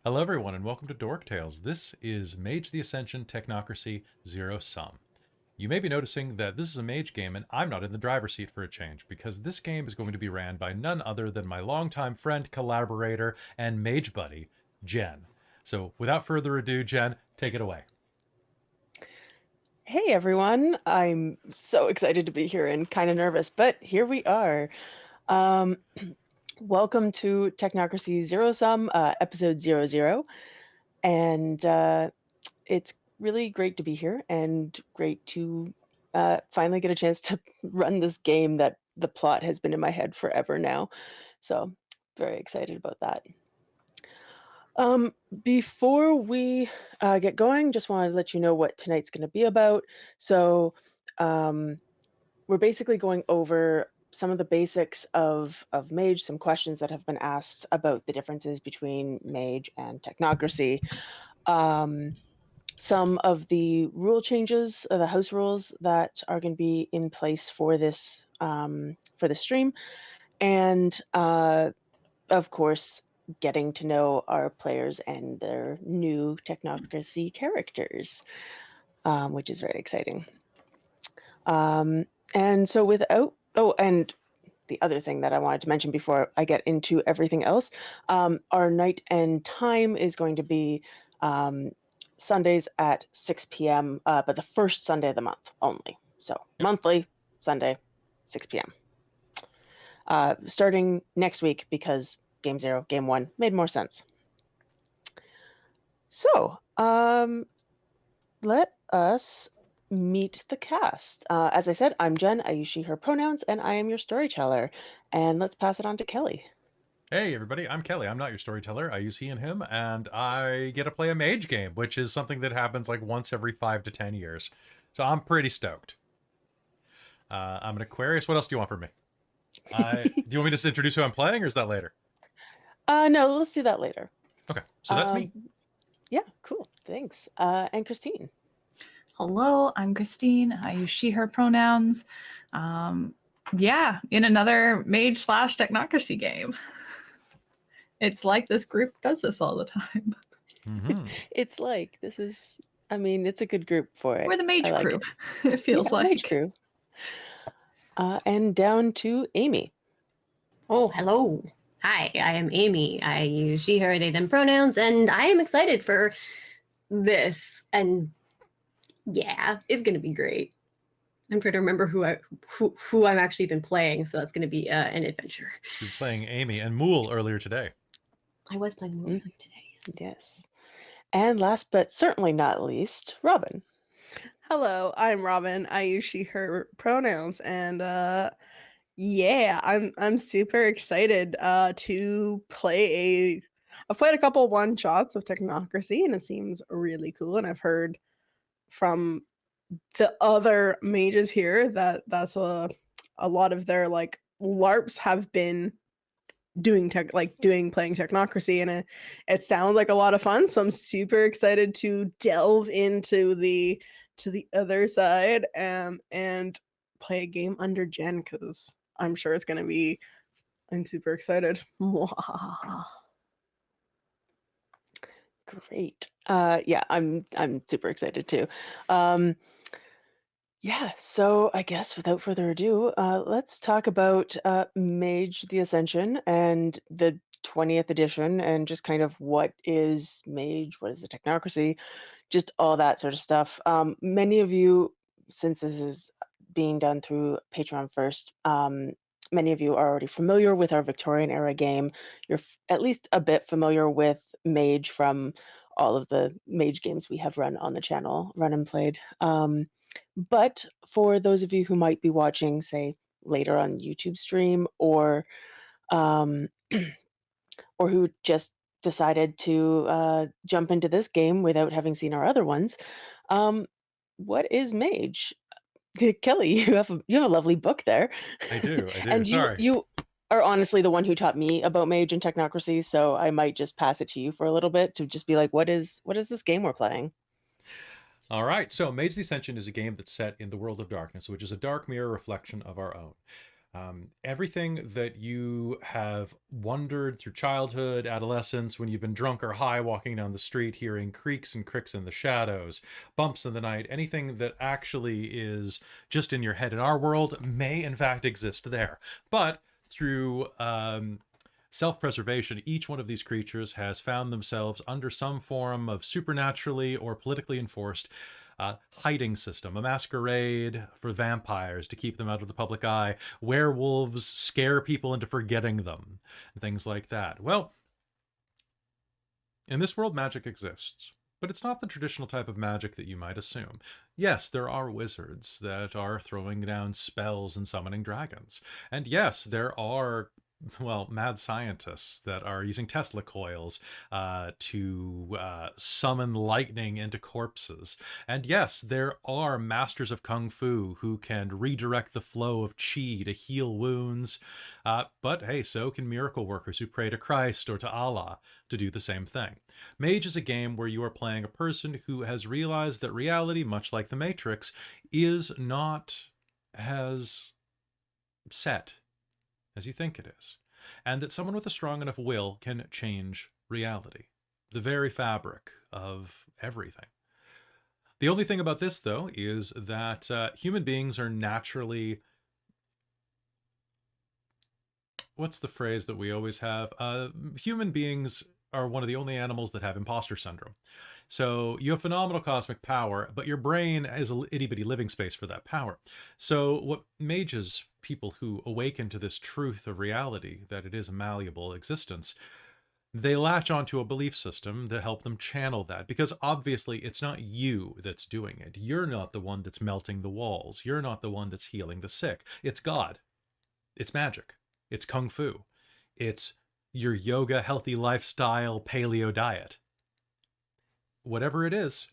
Hello, everyone, and welcome to Dork Tales. This is Mage the Ascension Technocracy Zero Sum. You may be noticing that this is a mage game, and I'm not in the driver's seat for a change, because this game is going to be ran by none other than my longtime friend, collaborator, and mage buddy, Jen. So, without further ado, Jen, take it away. Hey everyone, I'm so excited to be here and kind of nervous, but here we are. Um, Welcome to Technocracy Zero Sum, episode 00. And it's really great to be here and great to finally get a chance to run this game that the plot has been in my head forever now. So, very excited about that. Before we get going, just wanted to let you know what tonight's going to be about. So, we're basically going over some of the basics of Mage, some questions that have been asked about the differences between Mage and Technocracy. Some of the rule changes, the house rules that are going to be in place for this stream, and of course, getting to know our players and their new Technocracy characters, which is very exciting. And so and the other thing that I wanted to mention before I get into everything else, our night and time is going to be Sundays at 6 p.m., but the first Sunday of the month only. So monthly, Sunday, 6 p.m. Starting next week, because Game 0, Game 1 made more sense. So, let us meet the cast. As I said, I'm Jen. I use she, her pronouns, and I am your storyteller. And let's pass it on to Kelly. Hey, everybody, I'm Kelly. I'm not your storyteller. I use he and him, and I get to play a mage game, which is something that happens like once every 5 to 10 years. So I'm pretty stoked. I'm an Aquarius. What else do you want from me? Do you want me to just introduce who I'm playing, or is that later? No, let's do that later. Okay, so that's me. Yeah, cool. Thanks. And Christine. Hello, I'm Christine. I use she, her pronouns. Yeah, in another mage / technocracy game. It's like this group does this all the time. Mm-hmm. It's like, this is, I mean, it's a good group for it. We're the mage like crew, it feels like. Mage crew. And down to Amy. Oh, hello. Hi, I am Amy. I use she, her, they, them pronouns, and I am excited for this. And yeah, it's going to be great. I'm trying to remember who I'm actually been playing, so that's going to be an adventure. She was playing Amy and Mool earlier today. I was playing Mool today. Yes. And last but certainly not least, Robin. Hello, I'm Robin. I use she, her pronouns, and yeah, I'm super excited to play I've played a couple one-shots of Technocracy, and it seems really cool, and I've heard from the other mages here that's a lot of their like LARPs have been playing Technocracy, and it sounds like a lot of fun, so I'm super excited to delve into the other side and play a game under Jen, because I'm sure it's gonna be, I'm super excited. Great. Yeah, I'm super excited too. Yeah, so I guess without further ado, let's talk about Mage the Ascension and the 20th edition, and just kind of what is Mage, what is the Technocracy, just all that sort of stuff. Many of you, since this is being done through Patreon first, many of you are already familiar with our Victorian Era game. You're at least a bit familiar with Mage from all of the Mage games we have run on the channel, run and played. But for those of you who might be watching, say, later on YouTube stream, or or who just decided to jump into this game without having seen our other ones, what is Mage? Kelly, you have a lovely book there. I do. And Sorry. you are honestly the one who taught me about Mage and Technocracy, so I might just pass it to you for a little bit to just be like, what is this game we're playing? All right, so Mage the Ascension is a game that's set in the world of darkness, which is a dark mirror reflection of our own. Everything that you have wondered through childhood, adolescence, when you've been drunk or high walking down the street, hearing creaks and cricks in the shadows, bumps in the night, anything that actually is just in your head in our world may in fact exist there. But through self-preservation, each one of these creatures has found themselves under some form of supernaturally or politically enforced hiding system, a masquerade for vampires to keep them out of the public eye, werewolves scare people into forgetting them, things like that. Well, in this world, magic exists, but it's not the traditional type of magic that you might assume. Yes, there are wizards that are throwing down spells and summoning dragons. And yes, there are, well, mad scientists that are using Tesla coils to summon lightning into corpses. And yes, there are masters of kung fu who can redirect the flow of chi to heal wounds. But hey, so can miracle workers who pray to Christ or to Allah to do the same thing. Mage is a game where you are playing a person who has realized that reality, much like the Matrix, is not as set as you think it is, and that someone with a strong enough will can change reality, the very fabric of everything. The only thing about this, though, is that human beings are naturally... What's the phrase that we always have? Human beings are one of the only animals that have imposter syndrome. So you have phenomenal cosmic power, but your brain is a itty-bitty living space for that power. So what mages, people who awaken to this truth of reality, that it is a malleable existence, they latch onto a belief system to help them channel that, because obviously it's not you that's doing it. You're not the one that's melting the walls. You're not the one that's healing the sick. It's God. It's magic. It's kung fu. It's your yoga, healthy lifestyle, paleo diet. Whatever it is,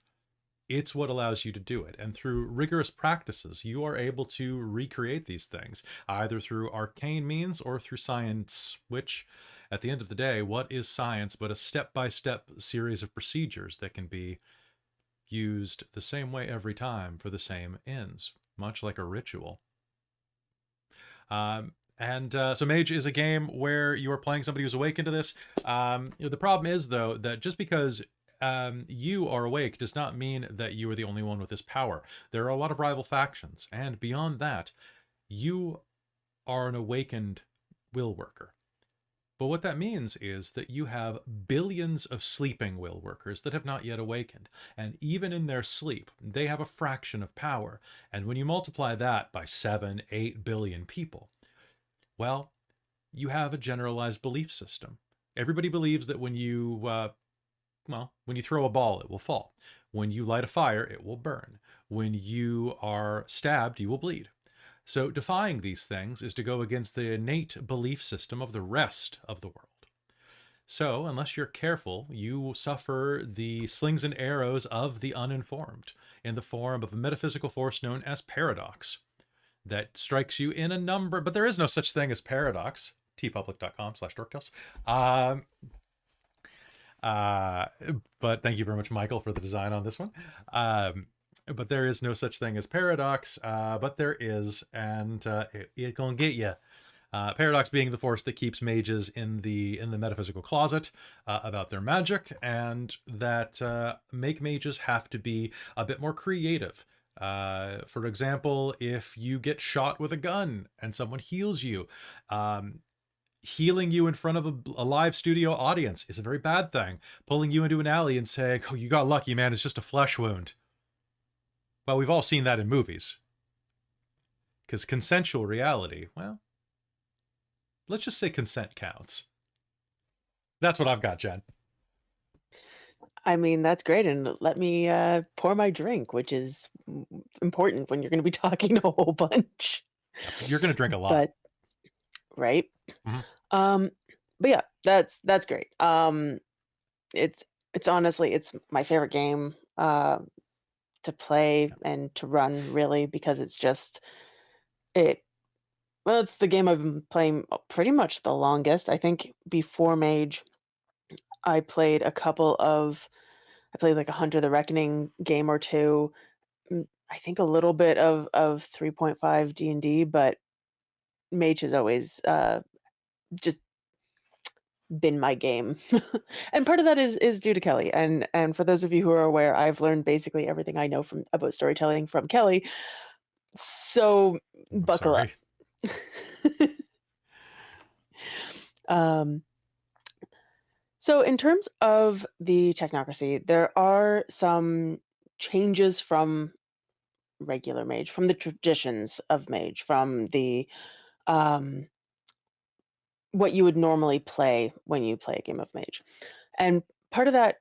it's what allows you to do it. And through rigorous practices, you are able to recreate these things, either through arcane means or through science, which, at the end of the day, what is science but a step-by-step series of procedures that can be used the same way every time for the same ends, much like a ritual. So Mage is a game where you are playing somebody who's awakened to this. The problem is, though, that just because you are awake does not mean that you are the only one with this power. There are a lot of rival factions, and beyond that, you are an awakened will worker. But what that means is that you have billions of sleeping will workers that have not yet awakened, and even in their sleep, they have a fraction of power. And when you multiply that by 7, 8 billion people, well, you have a generalized belief system. Everybody believes that when you when you throw a ball, it will fall. When you light a fire, it will burn. When you are stabbed, you will bleed. So defying these things is to go against the innate belief system of the rest of the world. So unless you're careful, you will suffer the slings and arrows of the uninformed in the form of a metaphysical force known as paradox that strikes you in a number, but there is no such thing as paradox. tpublic.com/dorktales. But thank you very much, Michael, for the design on this one. But there is no such thing as paradox, but there is, and it gonna get you. Paradox being the force that keeps mages in the metaphysical closet about their magic, and that make mages have to be a bit more creative. For example, if you get shot with a gun and someone heals you, healing you in front of a live studio audience is a very bad thing. Pulling you into an alley and saying, "Oh, you got lucky, man, it's just a flesh wound." Well, we've all seen that in movies. Because consensual reality, well, let's just say consent counts. That's what I've got, Jen. I mean, that's great. And let me pour my drink, which is important when you're going to be talking a whole bunch. You're going to drink a lot. But right. Mhm. But yeah, that's great. It's honestly, it's my favorite game to play and to run, really, because it's just it's the game I've been playing pretty much the longest. I think before Mage, I played I played like a Hunter the Reckoning game or two. I think a little bit of 3.5 D&D, but Mage has always just been my game. And part of that is due to Kelly. And for those of you who are aware, I've learned basically everything I know from about storytelling from Kelly. So I'm buckle up. sorry. Um, so in terms of the Technocracy, there are some changes from regular Mage, from the traditions of Mage, from the um, what you would normally play when you play a game of Mage. And part of that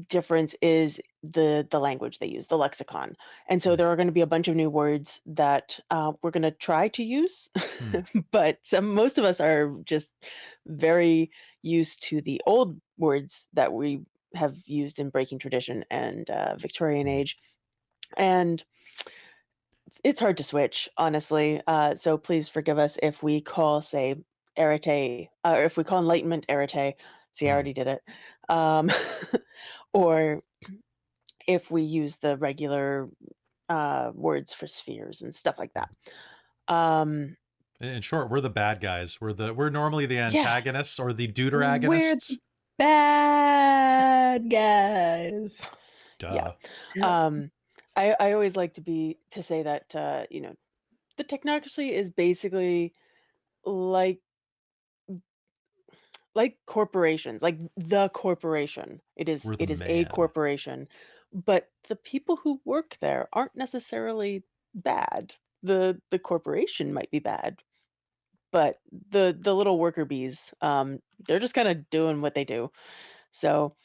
difference is the language they use, the lexicon. And so Mm. there are going to be a bunch of new words that we're going to try to use, but most of us are just very used to the old words that we have used in Breaking Tradition and Victorian Age. And it's hard to switch, honestly. So please forgive us if we call, say, Arete, or if we call Enlightenment Arete. See, I already did it. Or if we use the regular words for spheres and stuff like that. In short, we're the bad guys. We're normally the Yeah. antagonists or the We're deuteragonists. bad guys. Duh. Yeah. I always like to say that the Technocracy is basically like corporations, like the corporation. We're the It is a man. corporation, but the people who work there aren't necessarily bad. The corporation might be bad, but the little worker bees, they're just kind of doing what they do. So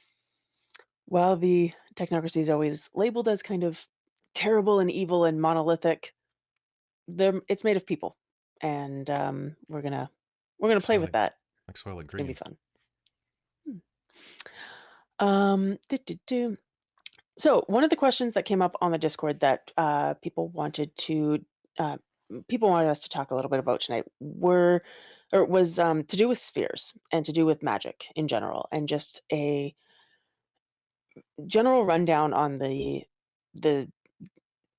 while the Technocracy is always labeled as kind of terrible and evil and monolithic, it's made of people, and we're gonna play with that. Like Soylent It's gonna be Green. fun. So one of the questions that came up on the Discord that people wanted us to talk a little bit about tonight was to do with spheres and to do with magic in general, and just a general rundown on the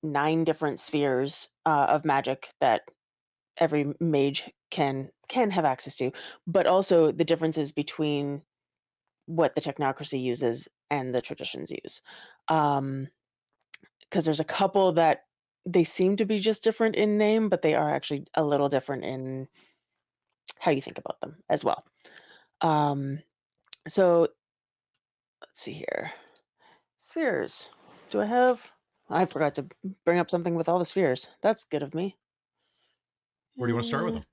9 different spheres of magic that every mage can have access to, but also the differences between what the Technocracy uses and the traditions use. Because there's a couple that they seem to be just different in name, but they are actually a little different in how you think about them as well. So let's see here. Spheres. I forgot to bring up something with all the spheres. That's good of me. Where do you want to start with them?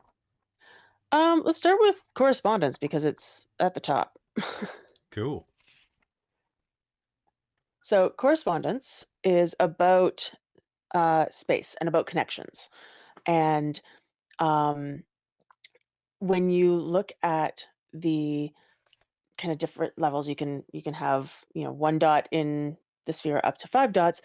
Let's start with correspondence because it's at the top. Cool. So correspondence is about space and about connections. And when you look at the kind of different levels, you can have 1 dot in the sphere up to 5 dots.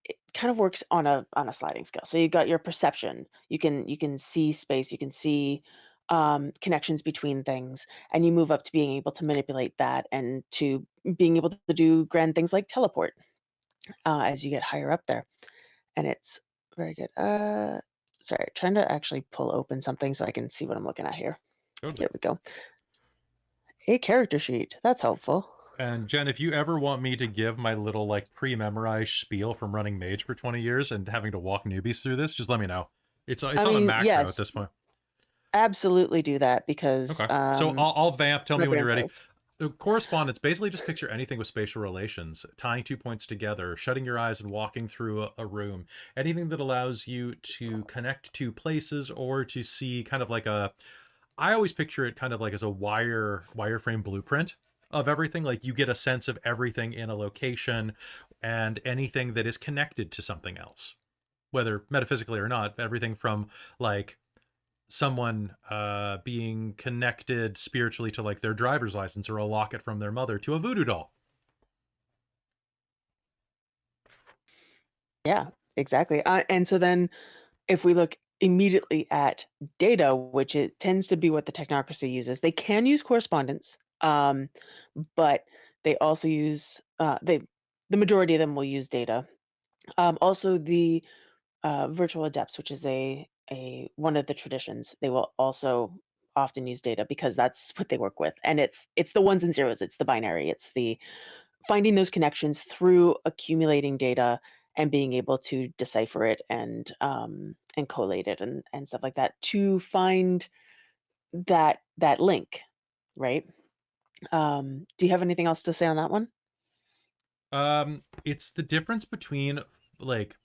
It kind of works on a sliding scale. So you've got your perception. You can see space. You can see connections between things, and you move up to being able to manipulate that and to being able to do grand things like teleport as you get higher up there. And it's very good. Sorry, trying to actually pull open something so I can see what I'm looking at here. Totally. There we go. A character sheet. That's helpful. And Jen, if you ever want me to give my little like pre-memorized spiel from running Mage for 20 years and having to walk newbies through this, just let me know. It's on the macro yes, at this point. Absolutely do that because Okay. So I'll vamp. Tell me when you're ready. grandpa's- The correspondence, basically just picture anything with spatial relations, tying 2 points together, shutting your eyes and walking through a room, anything that allows you to connect to places or to see kind of like I always picture it kind of like as a wireframe blueprint of everything. Like you get a sense of everything in a location and anything that is connected to something else, whether metaphysically or not. Everything from like someone being connected spiritually to like their driver's license or a locket from their mother to a voodoo doll. Yeah, exactly. And so then if we look immediately at data, which it tends to be what the Technocracy uses, they can use correspondence, but they also use the majority of them will use data. Also, the virtual adepts, which is a one of the traditions, they will also often use data because that's what they work with, and it's the ones and zeros, it's the binary, it's the finding those connections through accumulating data and being able to decipher it and collate it and stuff like that to find that link, right? Do you have anything else to say on that one? It's the difference between like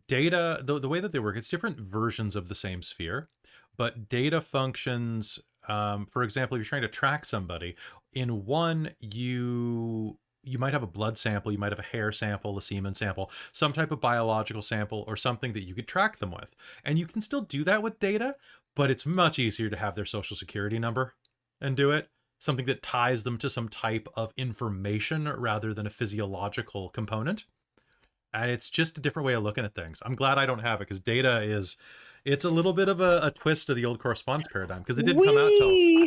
data, the way that they work, it's different versions of the same sphere, but data functions, for example, if you're trying to track somebody, in one, you might have a blood sample, you might have a hair sample, a semen sample, some type of biological sample, or something that you could track them with. And you can still do that with data, but it's much easier to have their social security number and do it. Something that ties them to some type of information rather than a physiological component. And it's just a different way of looking at things. I'm glad I don't have it, because data it's a little bit of a twist to the old correspondence paradigm, because it didn't come out till...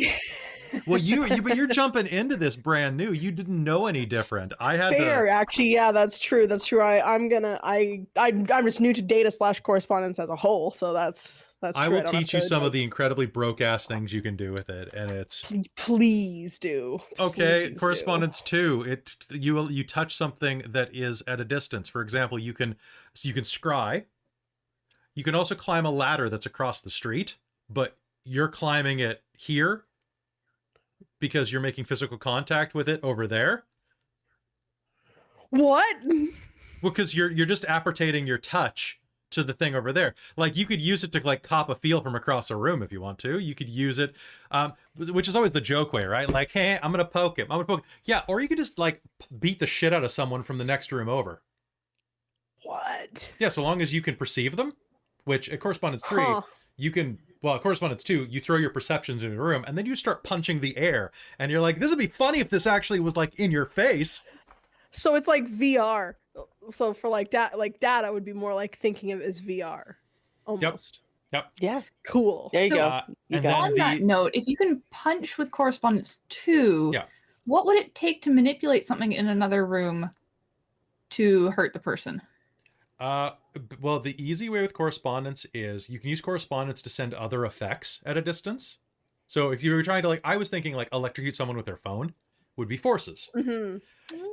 Well, but you're jumping into this brand new. You didn't know any different. I had Fair, actually, yeah, that's true. That's true. I'm just new to data / correspondence as a whole, so that's I true. will teach you some of the incredibly broke ass things you can do with it, and it's please do. okay. Please Correspondence 2. You touch something that is at a distance. For example, you can scry. You can also climb a ladder that's across the street, but you're climbing it here because you're making physical contact with it over there. What? Well, because you're just appertating your touch to the thing over there. Like, you could use it to like cop a feel from across a room if you want to. You could use it, which is always the joke way, right? Like, hey, I'm gonna poke him. I'm gonna poke. Yeah, or you could just like beat the shit out of someone from the next room over. What? Yeah, so long as you can perceive them, which at Correspondence 3, you can. Well, at Correspondence 2, you throw your perceptions into a room, and then you start punching the air, and you're like, this would be funny if this actually was like in your face. So it's like VR. So for like data would be more like thinking of it as VR, almost. Yep. Yeah. Cool. There you So, go. You and got then On that note, if you can punch with Correspondence 2, Yeah. what would it take to manipulate something in another room to hurt the person? Well, the easy way with correspondence is you can use correspondence to send other effects at a distance. So if you were trying to, like, I was thinking like electrocute someone with their phone would be forces. Mm-hmm.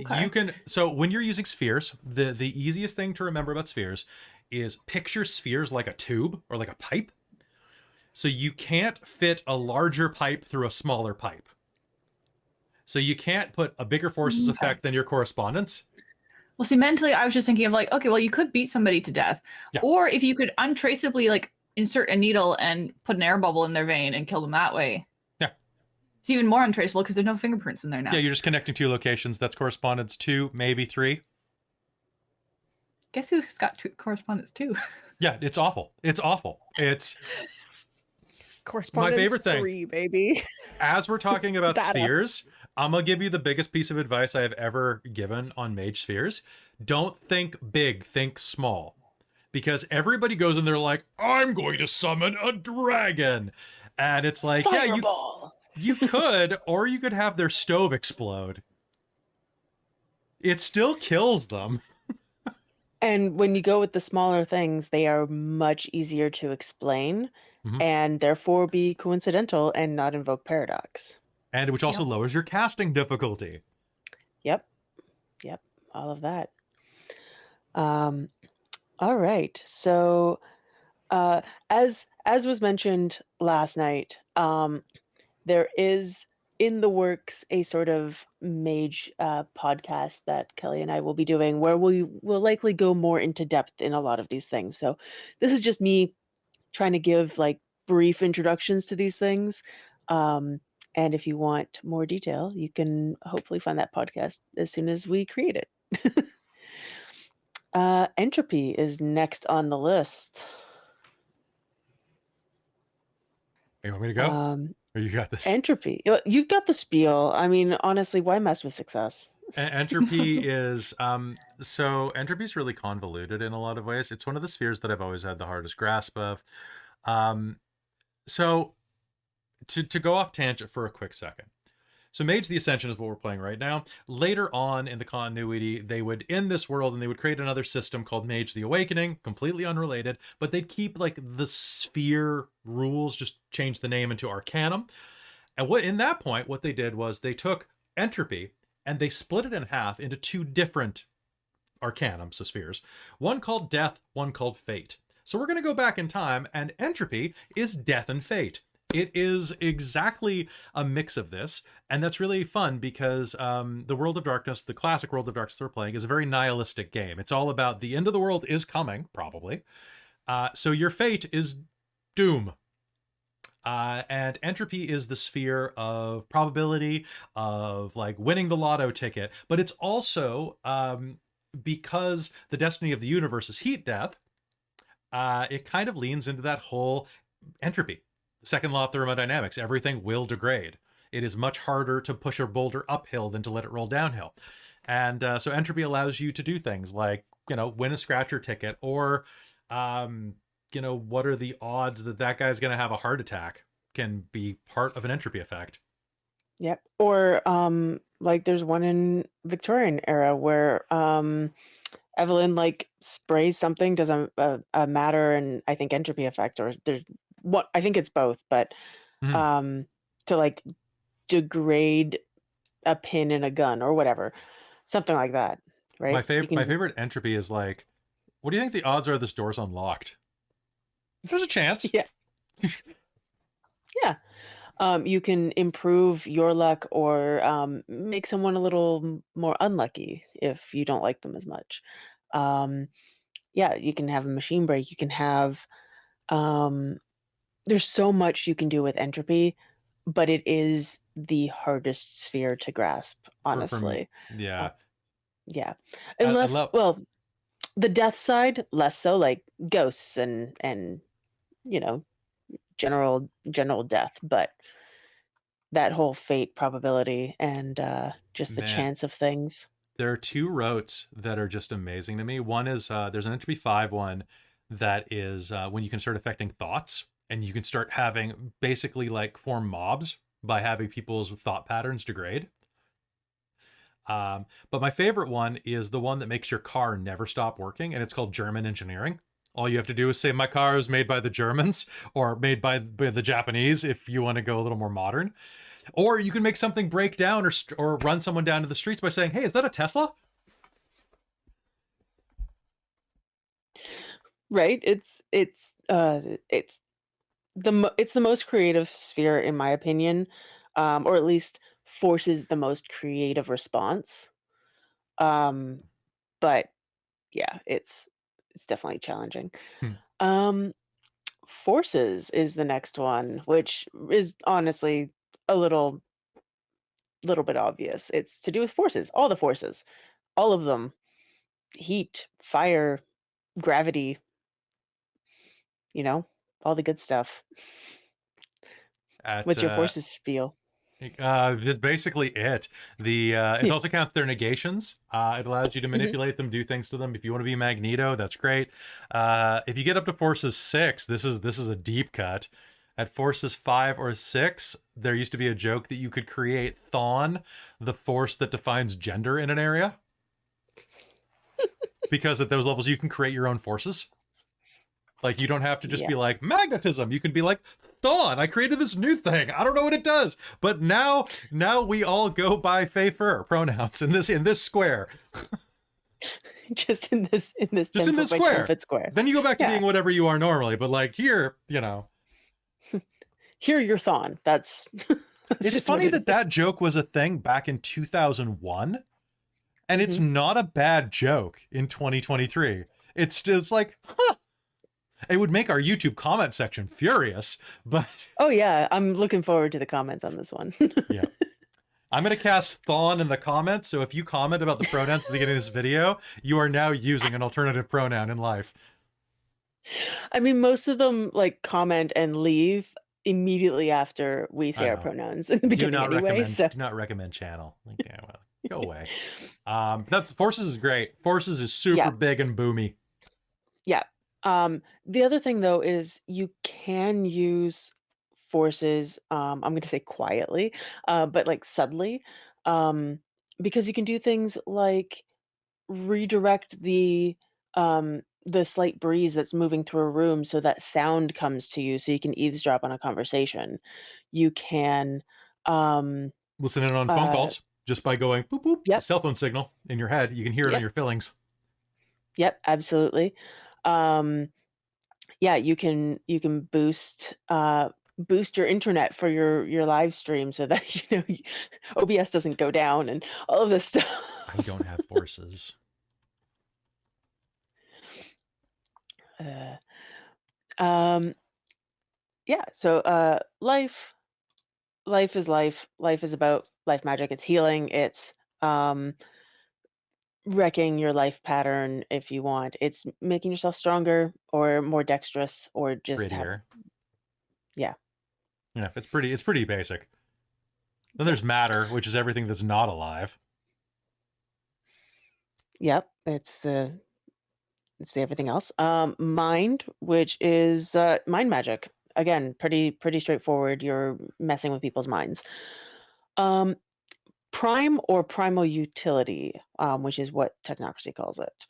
Okay. You can, so when you're using spheres, the easiest thing to remember about spheres is picture spheres like a tube or like a pipe. So you can't fit a larger pipe through a smaller pipe. So you can't put a bigger forces effect than your correspondence. Well, see, mentally, I was just thinking of like, okay, well, you could beat somebody to death. Yeah. Or if you could untraceably like insert a needle and put an air bubble in their vein and kill them that way. Yeah. It's even more untraceable because there's no fingerprints in there now. Yeah, you're just connecting 2 locations. That's correspondence 2, maybe 3. Guess who's got Correspondence 2? Yeah, it's awful. It's awful. It's Correspondence my favorite thing. 3, baby. As we're talking about Data. spheres, I'm going to give you the biggest piece of advice I have ever given on mage spheres. Don't think big, think small. Because everybody goes and they're like, I'm going to summon a dragon. And it's like, Fireball. you could, or you could have their stove explode. It still kills them. And when you go with the smaller things, they are much easier to explain Mhm. and therefore be coincidental and not invoke paradox. And which also lowers your casting difficulty. Yep. All of that. All right. So, as was mentioned last night, there is in the works a sort of mage podcast that Kelly and I will be doing, where we will likely go more into depth in a lot of these things. So, this is just me trying to give like brief introductions to these things. And if you want more detail, you can hopefully find that podcast as soon as we create it. Entropy is next on the list. Hey, want me to go? Or you got this? Entropy. You've got the spiel. I mean, honestly, why mess with success? Entropy is so entropy is really convoluted in a lot of ways. It's one of the spheres that I've always had the hardest grasp of. So to go off tangent for a quick second. So Mage the Ascension is what we're playing right now. Later on in the continuity, they would end this world and they would create another system called Mage the Awakening, completely unrelated, but they'd keep like the sphere rules, just change the name into Arcanum. And what in that point, what they did was they took entropy and they split it in half into two different Arcanum, so spheres. One called Death, one called Fate. So we're going to go back in time, and entropy is death and fate. It is exactly a mix of this, and that's really fun because the World of Darkness, the classic World of Darkness we're playing, is a very nihilistic game. It's all about the end of the world is coming, probably. So your fate is doom. And entropy is the sphere of probability, of like winning the lotto ticket, but it's also, because the destiny of the universe is heat death, it kind of leans into that whole entropy. Second law of thermodynamics, everything will degrade. It is much harder to push a boulder uphill than to let it roll downhill. And so entropy allows you to do things like, win a scratcher ticket, or, what are the odds that that guy's going to have a heart attack can be part of an entropy effect. Yep. Or like there's one in Victorian era where Evelyn like sprays something, does a matter and I think entropy effect, or there's what I think it's both, but to like degrade a pin in a gun or whatever, something like that, right? My favorite entropy is like, what do you think the odds are this door's unlocked? There's a chance. Yeah. Yeah. You can improve your luck or make someone a little more unlucky if you don't like them as much. Yeah, you can have a machine break. You can have, there's so much you can do with entropy, but it is the hardest sphere to grasp, honestly. Yeah. Yeah. I Unless, love- well, the death side, less so, like ghosts and general death, but that whole fate probability and just the Man. chance of things. There are two routes that are just amazing to me. One is there's an entropy 5 one that is when you can start affecting thoughts, and you can start having basically like form mobs by having people's thought patterns degrade. But my favorite one is the one that makes your car never stop working, and it's called German engineering. All you have to do is say, my car is made by the Germans or made by the Japanese, if you want to go a little more modern. Or you can make something break down or run someone down to the streets by saying, hey, is that a Tesla? Right? It's the most creative sphere in my opinion, or at least forces the most creative response. But yeah, it's definitely challenging. Forces is the next one, which is honestly a little bit obvious. It's to do with forces, all the forces, all of them: heat, fire, gravity, all the good stuff. What's your forces feel? Just basically it. It also counts their negations. It allows you to manipulate them, do things to them. If you want to be Magneto, that's great. If you get up to forces 6, this is a deep cut. At forces 5 or 6, there used to be a joke that you could create Thawne, the force that defines gender in an area. Because at those levels, you can create your own forces. Like, you don't have to just be like, magnetism. You can be like, Thawne, I created this new thing. I don't know what it does. But now we all go by Fey-Fer pronouns in this square. Just in this Just in this square. Square. Then you go back to being whatever you are normally. But like here, Here you're Thawne. That's it's funny that joke was a thing back in 2001. And it's not a bad joke in 2023. It's like, huh. It would make our YouTube comment section furious, but... Oh yeah, I'm looking forward to the comments on this one. Yeah. I'm going to cast Thawne in the comments, so if you comment about the pronouns at the beginning of this video, you are now using an alternative pronoun in life. I mean, most of them like comment and leave immediately after we say our pronouns in the beginning anyway. Do not recommend channel. Like, yeah, well, go away. That's Forces is great. Forces is super big and boomy. Yeah. The other thing though is you can use forces, I'm going to say quietly, but like subtly, um, because you can do things like redirect the slight breeze that's moving through a room so that sound comes to you so you can eavesdrop on a conversation. You can um Listen in on phone uh calls just by going boop boop, yep, cell phone signal in your head. You can hear it on yep, your fillings. yep, absolutely. Um yeah, you can boost your internet for your live stream so that OBS doesn't go down and all of this stuff. I don't have forces. uh, um yeah, so life is life. Life is about life magic. It's healing. It's um, wrecking your life pattern if you want. It's making yourself stronger or more dexterous or just have, Prettier. yeah. Yeah, it's pretty basic. Then there's matter, which is everything that's not alive. Yep. It's the everything else. Mind, which is mind magic. Again, pretty straightforward. You're messing with people's minds. Um, Prime or primal utility, which is what Technocracy calls it.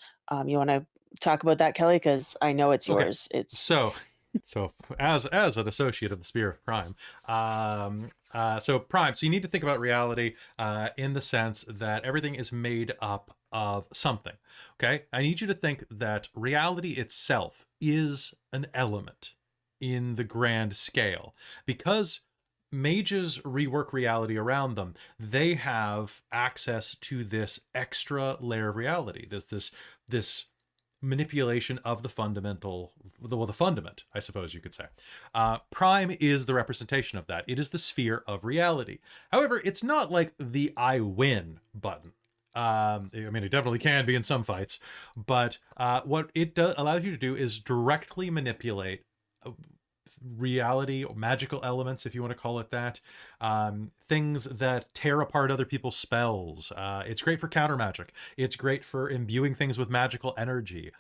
You want to talk about that, Kelly? Because I know it's Okay. yours. It's So as an associate of the Spear of Prime, so Prime. So you need to think about reality in the sense that everything is made up of something. Okay, I need you to think that reality itself is an element in the grand scale, because mages rework reality around them. They have access to this extra layer of reality. This manipulation of the the fundament, I suppose you could say. Prime is the representation of that. It is the sphere of reality. However, it's not like the I win button. I mean, it definitely can be in some fights, but what it allows you to do is directly manipulate reality or magical elements, if you want to call it that, things that tear apart other people's spells. It's great for counter magic. It's great for imbuing things with magical energy.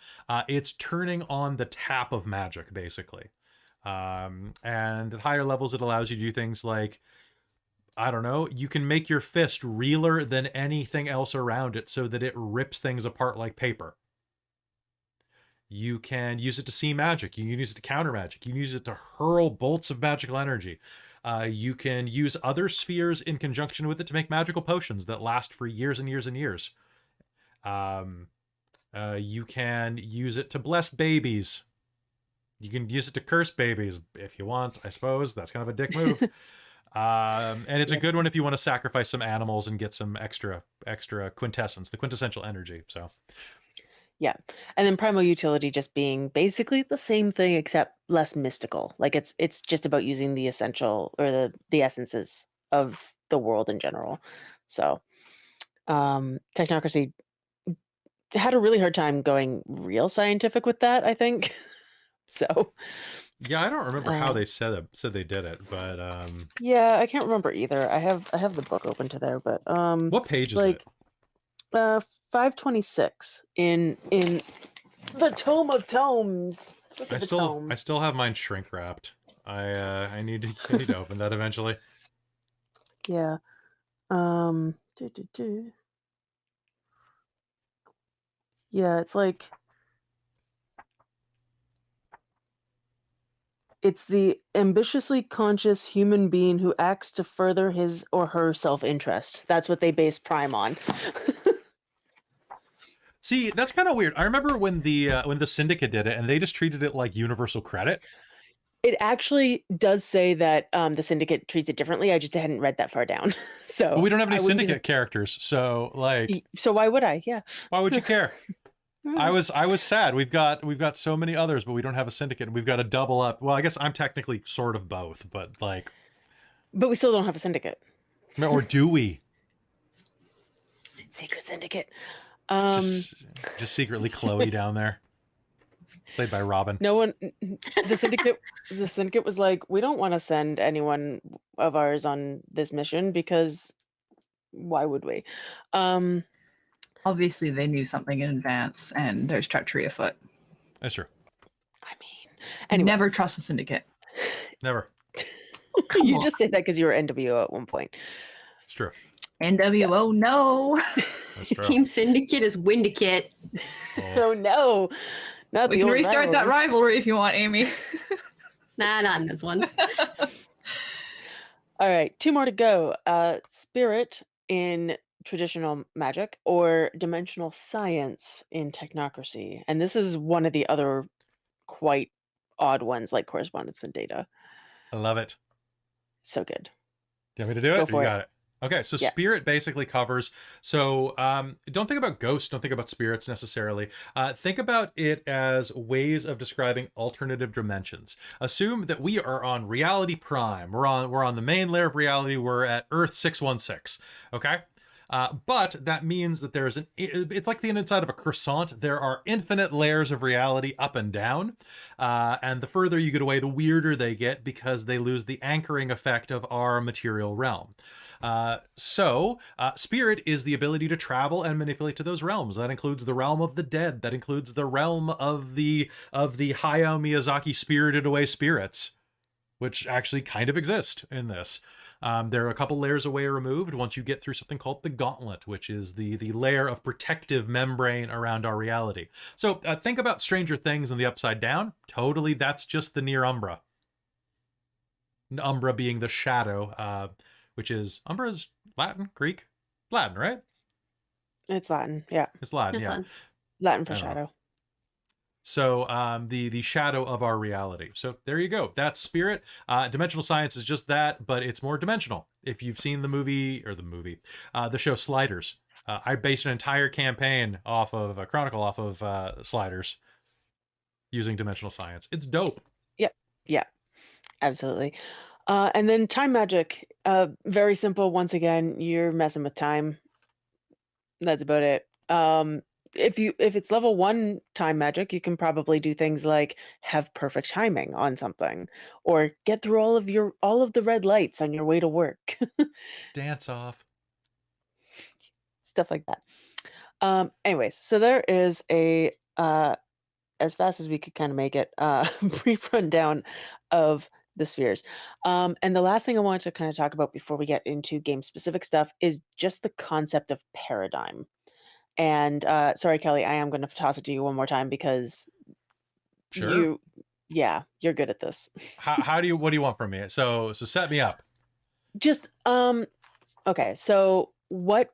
It's turning on the tap of magic, basically. And at higher levels, it allows you to do things like, I don't know, you can make your fist realer than anything else around it so that it rips things apart like paper. You can use it to see magic. You can use it to counter magic. You can use it to hurl bolts of magical energy. You can use other spheres in conjunction with it to make magical potions that last for years and years and years. You can use it to bless babies. You can use it to curse babies if you want, I suppose. That's kind of a dick move. And it's a good one if you want to sacrifice some animals and get some extra quintessence, the quintessential energy. So yeah, and then primal utility just being basically the same thing except less mystical. Like it's just about using the essential or the essences of the world in general. So Technocracy had a really hard time going real scientific with that, I think. So yeah, I don't remember how uh, they said they did it, but yeah, I can't remember either. I have the book open to there, but what page is like it? 526 in the Tome of Tomes. Look at the tome. I still have mine shrink wrapped. I need to open that eventually. Yeah. Um. Yeah, it's like it's the ambitiously conscious human being who acts to further his or her self-interest. That's what they base Prime on. See, that's kind of weird. I remember when the Syndicate did it, and they just treated it like universal credit. It actually does say that the Syndicate treats it differently. I just hadn't read that far down. So But we don't have any I wouldn't be Syndicate characters, so like, so why would I? Yeah. why would you care? I was sad. We've got so many others, but we don't have a Syndicate, and we've got to double up. Well, I guess I'm technically sort of both, but like, But we still don't have a Syndicate. or do we? Secret Syndicate. Just secretly Chloe down there, played by Robin. No one. The Syndicate was like, we don't want to send anyone of ours on this mission because why would we? Obviously, they knew something in advance, and there's treachery afoot. That's true. I mean, anyway. Never trust a syndicate. Never. Come You on. just say that because you were NWO at one point. It's true. NWO, no. That's true. Team Syndicate is Windicate. Oh no, not We the can old restart that rivalry if you want, Amy. Nah, not in this one. All right, 2 more to go. Spirit in traditional magic or dimensional science in technocracy. And this is one of the other quite odd ones, like correspondence and data. I love it. So good. Do you want me to do it? Go Or for you it. got it. Okay, so Yeah. spirit basically covers. So don't think about ghosts. Don't think about spirits necessarily. Think about it as ways of describing alternative dimensions. Assume that we are on Reality Prime. We're on the main layer of reality. We're at Earth 616. Okay. But that means that it's like the inside of a croissant. There are infinite layers of reality up and down. And the further you get away, the weirder they get because they lose the anchoring effect of our material realm. Spirit is the ability to travel and manipulate to those realms. That includes the realm of the dead. That includes the realm of the Hayao Miyazaki spirited away spirits, which actually kind of exist in this. They're a couple layers away removed once you get through something called the gauntlet, which is the layer of protective membrane around our reality. So think about Stranger Things and the Upside Down. Totally, that's just the near Umbra. Umbra being the shadow, which is, Umbra is Latin, Greek? Latin, right? It's Latin. Yeah. It's Latin, This yeah. one. Latin for I don't know. shadow. So the shadow of our reality. So there you go. That's spirit. Dimensional science is just that, but it's more dimensional. If you've seen the show Sliders, I based an entire campaign off of a chronicle off of Sliders using dimensional science. It's dope. Yeah, absolutely. And then time magic, very simple. Once again, you're messing with time. That's about it. If it's level 1 time magic, you can probably do things like have perfect timing on something, or get through all of the red lights on your way to work, Dance off. stuff like that. Anyways, so there is a as fast as we could kind of make it, brief rundown of the spheres. And the last thing I wanted to kind of talk about before we get into game specific stuff is just the concept of paradigm. And sorry, Kelly, I am going to toss it to you one more time because Sure. you're good at this. What do you want from me? So set me up. Just okay. So what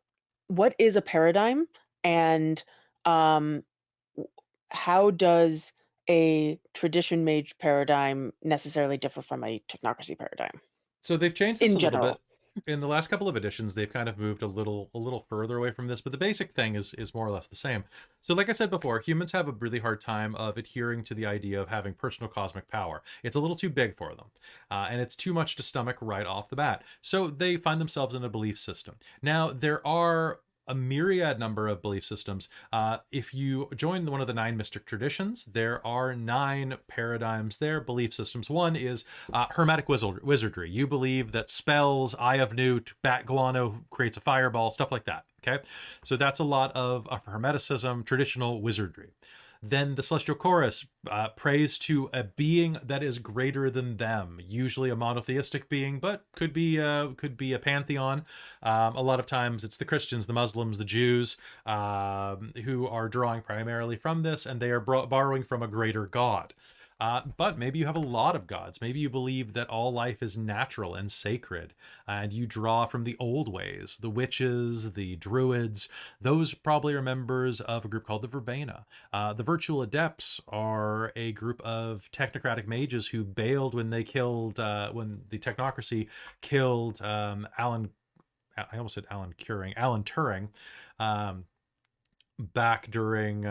is a paradigm, and um, how does a tradition mage paradigm necessarily differ from a technocracy paradigm So they've changed this in a little general? bit. In the last couple of editions, they've kind of moved a little further away from this, but the basic thing is more or less the same. So like I said before, humans have a really hard time of adhering to the idea of having personal cosmic power. It's a little too big for them, and it's too much to stomach right off the bat. So they find themselves in a belief system. Now, there are a myriad number of belief systems. If you join one of the 9 mystic traditions, there are 9 paradigms there, belief systems. One is hermetic wizardry. You believe that spells, Eye of Newt, Bat Guano creates a fireball, stuff like that. Okay, so that's a lot of hermeticism, traditional wizardry. Then the Celestial Chorus prays to a being that is greater than them, usually a monotheistic being, but could be a pantheon. A lot of times it's the Christians, the Muslims, the Jews, who are drawing primarily from this, and they are borrowing from a greater god. But maybe you have a lot of gods. Maybe you believe that all life is natural and sacred, and you draw from the old ways. The witches, the druids, those probably are members of a group called the Verbena. The Virtual Adepts are a group of technocratic mages who bailed when they killed, when the Technocracy killed Alan Turing. Back during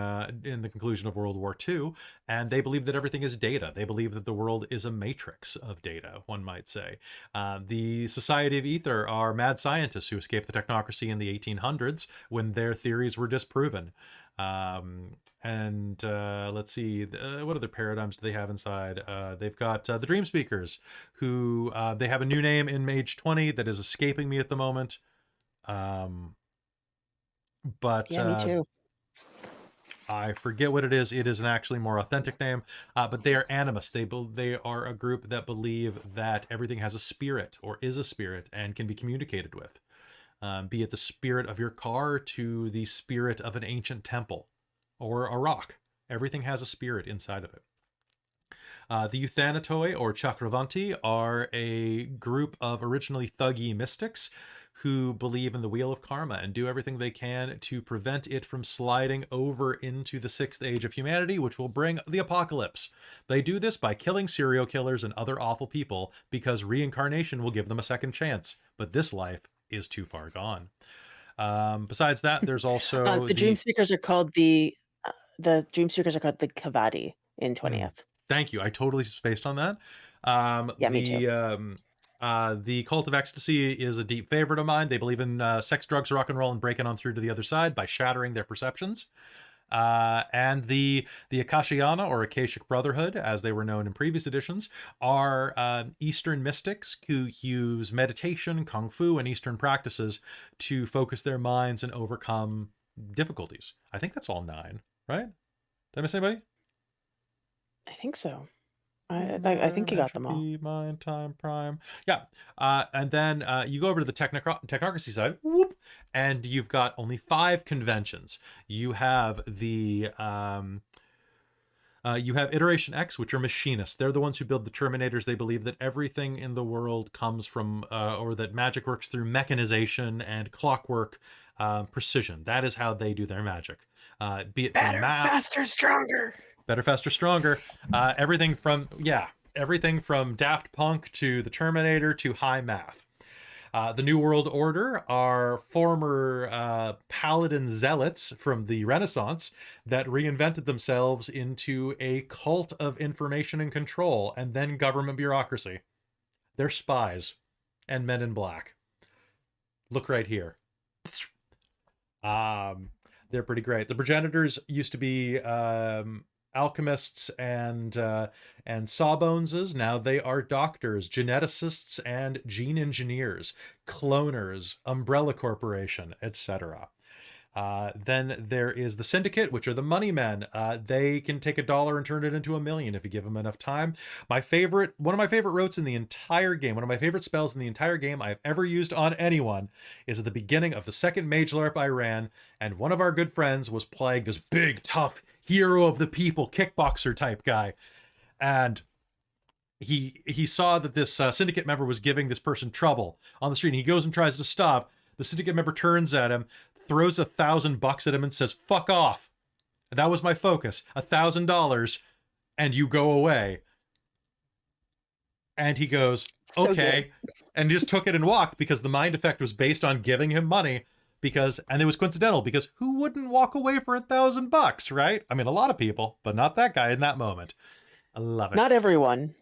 in the conclusion of World War II, and they believe that everything is data. They believe that the world is a matrix of data, one might say. The Society of Ether are mad scientists who escaped the Technocracy in the 1800s when their theories were disproven. Let's see, what other paradigms do they have inside? They've got the Dream Speakers, who they have a new name in Mage 20 that is escaping me at the moment. But Yeah, me too. I forget what it is. It is an actually more authentic name, but they are Animus. They are a group that believe that everything has a spirit or is a spirit and can be communicated with. Be it the spirit of your car to the spirit of an ancient temple or a rock. Everything has a spirit inside of it. The Euthanatoi, or Chakravanti, are a group of originally thuggy mystics who believe in the wheel of karma and do everything they can to prevent it from sliding over into the sixth age of humanity, which will bring the apocalypse. They do this by killing serial killers and other awful people because reincarnation will give them a second chance. But this life is too far gone. Besides that, there's also the Dream Speakers are called the Dream Speakers are called the Kavadi in 20th. Thank you. I totally spaced on that. Yeah, me too. The Cult of Ecstasy is a deep favorite of mine. They believe in sex, drugs, rock and roll, and breaking on through to the other side by shattering their perceptions. And the Akashiana, or Akashic Brotherhood, as they were known in previous editions, are Eastern mystics who use meditation, kung fu, and Eastern practices to focus their minds and overcome difficulties. I think that's all 9, right? Did I miss anybody? I think so. I think you got them all. Mind, time, prime. Yeah. And then you go over to the Technocracy side, whoop, and you've got only 5 conventions. You have the you have Iteration X, which are machinists. They're the ones who build the Terminators. They believe that everything in the world comes from, or that magic works through mechanization and clockwork precision. That is how they do their magic. Be it Better, math, faster, stronger. Better, faster, stronger. Everything from Daft Punk to the Terminator to high math. The New World Order are former paladin zealots from the Renaissance that reinvented themselves into a cult of information and control and then government bureaucracy. They're spies and men in black. Look right here. They're pretty great. The progenitors used to be alchemists and sawboneses. Now they are doctors, geneticists, and gene engineers, cloners, Umbrella Corporation, etc. Then there is the Syndicate, which are the money men. They can take $1 and turn it into $1 million if you give them enough time. One of my favorite rotes in the entire game, one of my favorite spells in the entire game I've ever used on anyone, is at the beginning of the second Mage LARP I ran, and one of our good friends was playing this big, tough, hero of the people, kickboxer type guy. And he saw that this Syndicate member was giving this person trouble on the street, and he goes and tries to stop. The Syndicate member turns at him, throws $1,000 at him and says, "Fuck off." And that was my focus. $1,000 and you go away. And he goes, okay. And just took it and walked because the mind effect was based on giving him money and it was coincidental because who wouldn't walk away for $1,000, right? I mean, a lot of people, but not that guy in that moment. I love it. Not everyone.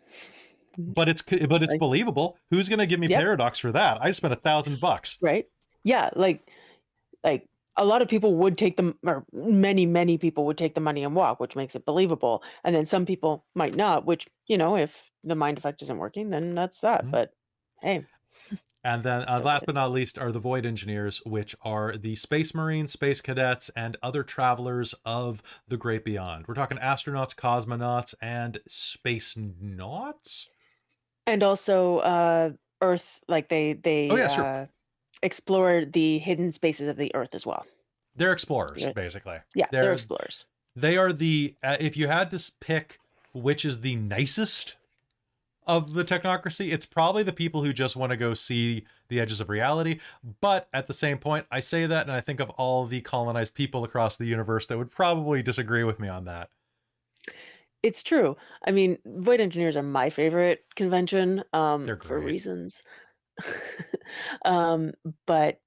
But it's believable. Who's going to give me Paradox for that? I spent $1,000. Right. Yeah. Like a lot of people would take them, or many people would take the money and walk, which makes it believable. And then some people might not, which, if the mind effect isn't working, then that's that. But hey. And then last but not least are the Void Engineers, which are the Space Marines, Space Cadets, and other travelers of the Great Beyond. We're talking astronauts, cosmonauts, and space nauts. And also Earth, like they sure. Explore the hidden spaces of the Earth as well. They're explorers, basically. Yeah, they're explorers. They are the, if you had to pick which is the nicest of the Technocracy, it's probably the people who just want to go see the edges of reality. But at the same point, I say that and I think of all the colonized people across the universe that would probably disagree with me on that. It's true. I mean, Void Engineers are my favorite convention They're great. for reasons. But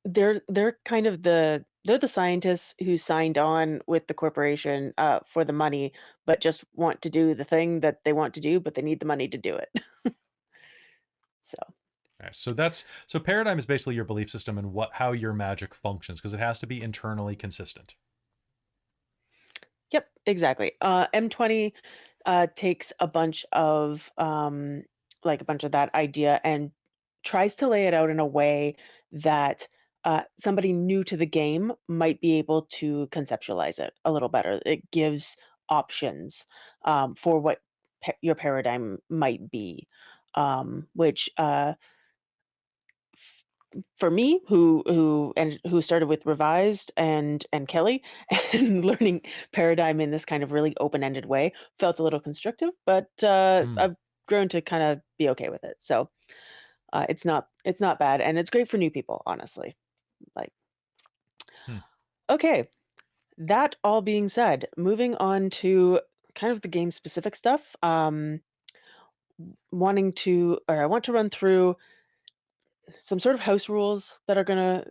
they're kind of they're the scientists who signed on with the corporation for the money, but just want to do the thing that they want to do, but they need the money to do it. So paradigm is basically your belief system and how your magic functions, because it has to be internally consistent. Yep, exactly. M20 takes a bunch of that idea and tries to lay it out in a way that somebody new to the game might be able to conceptualize it a little better. It gives options for what your paradigm might be, which for me, who started with revised and Kelly, and learning paradigm in this kind of really open-ended way, felt a little constrictive, but Mm. I've grown to kind of be okay with it. So it's not bad, and it's great for new people, honestly. Like, Hmm. okay, that all being said, moving on to kind of the game specific stuff. I want to run through some sort of house rules that are gonna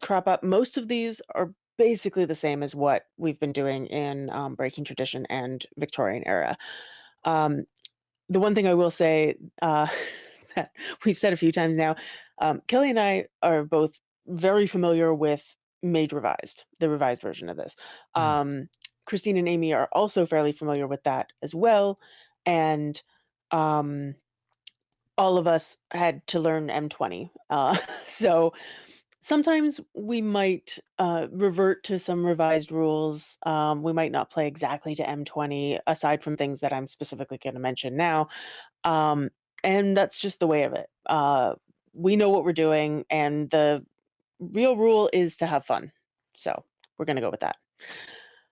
crop up. Most of these are basically the same as what we've been doing in Breaking Tradition and Victorian Era. Um, the one thing I will say that we've said a few times now, Kelly and I are both very familiar with Mage Revised, the revised version of this. Mm. Christine and Amy are also fairly familiar with that as well, and um, all of us had to learn M20. So sometimes we might revert to some revised rules. We might not play exactly to M20, aside from things that I'm specifically going to mention now. Um, and that's just the way of it. We know what we're doing, and the real rule is to have fun. So we're going to go with that.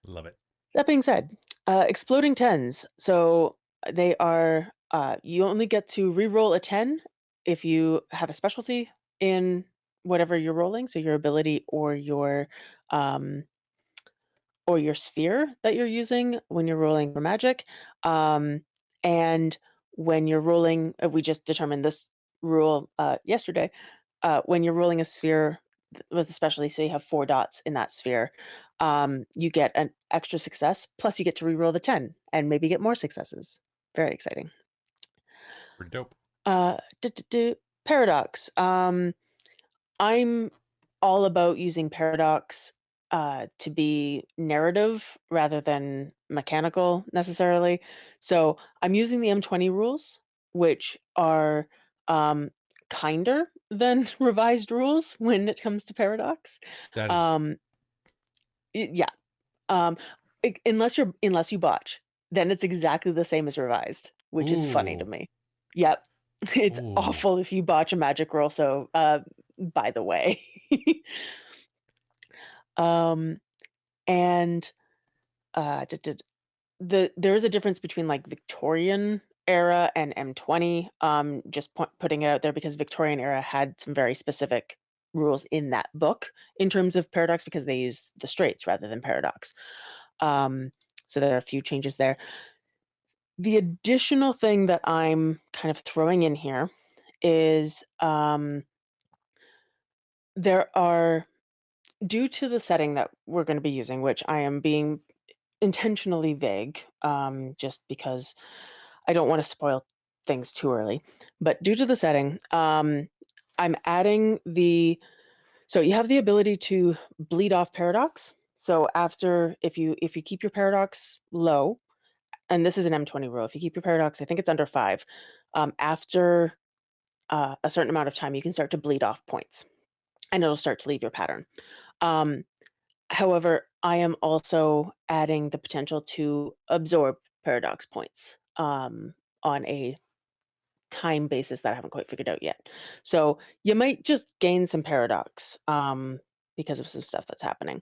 Love it. That being said, exploding tens. So they are, you only get to re-roll a 10 if you have a specialty in whatever you're rolling, so your ability um, or your sphere that you're using when you're rolling for magic. And when you're rolling, we just determined this rule yesterday. When you're rolling a sphere with a specialty, so you have 4 dots in that sphere, you get an extra success, plus you get to reroll the 10 and maybe get more successes. Very exciting. We're dope. Paradox. I'm all about using paradox to be narrative rather than mechanical necessarily. So I'm using the M20 rules, which are um, kinder than revised rules when it comes to paradox. That is Um, yeah. Um, unless you botch, then it's exactly the same as revised, which is funny to ooh. me. Yep. It's Ooh. awful if you botch a magic roll, so by the way. um and there is a difference between like Victorian era and M20. Just putting it out there because Victorian era had some very specific rules in that book in terms of paradox because they use the straights rather than paradox. Um, so there are a few changes there. The additional thing that I'm kind of throwing in here is there are, due to the setting that we're going to be using, which I am being intentionally vague, just because I don't want to spoil things too early. But due to the setting, I'm adding so you have the ability to bleed off paradox. So after, if you keep your paradox low, and this is an M20 rule, if you keep your paradox, I think it's under 5, after a certain amount of time, you can start to bleed off points, and it'll start to leave your pattern. Um, However, I am also adding the potential to absorb paradox points on a time basis that I haven't quite figured out yet. So you might just gain some paradox because of some stuff that's happening.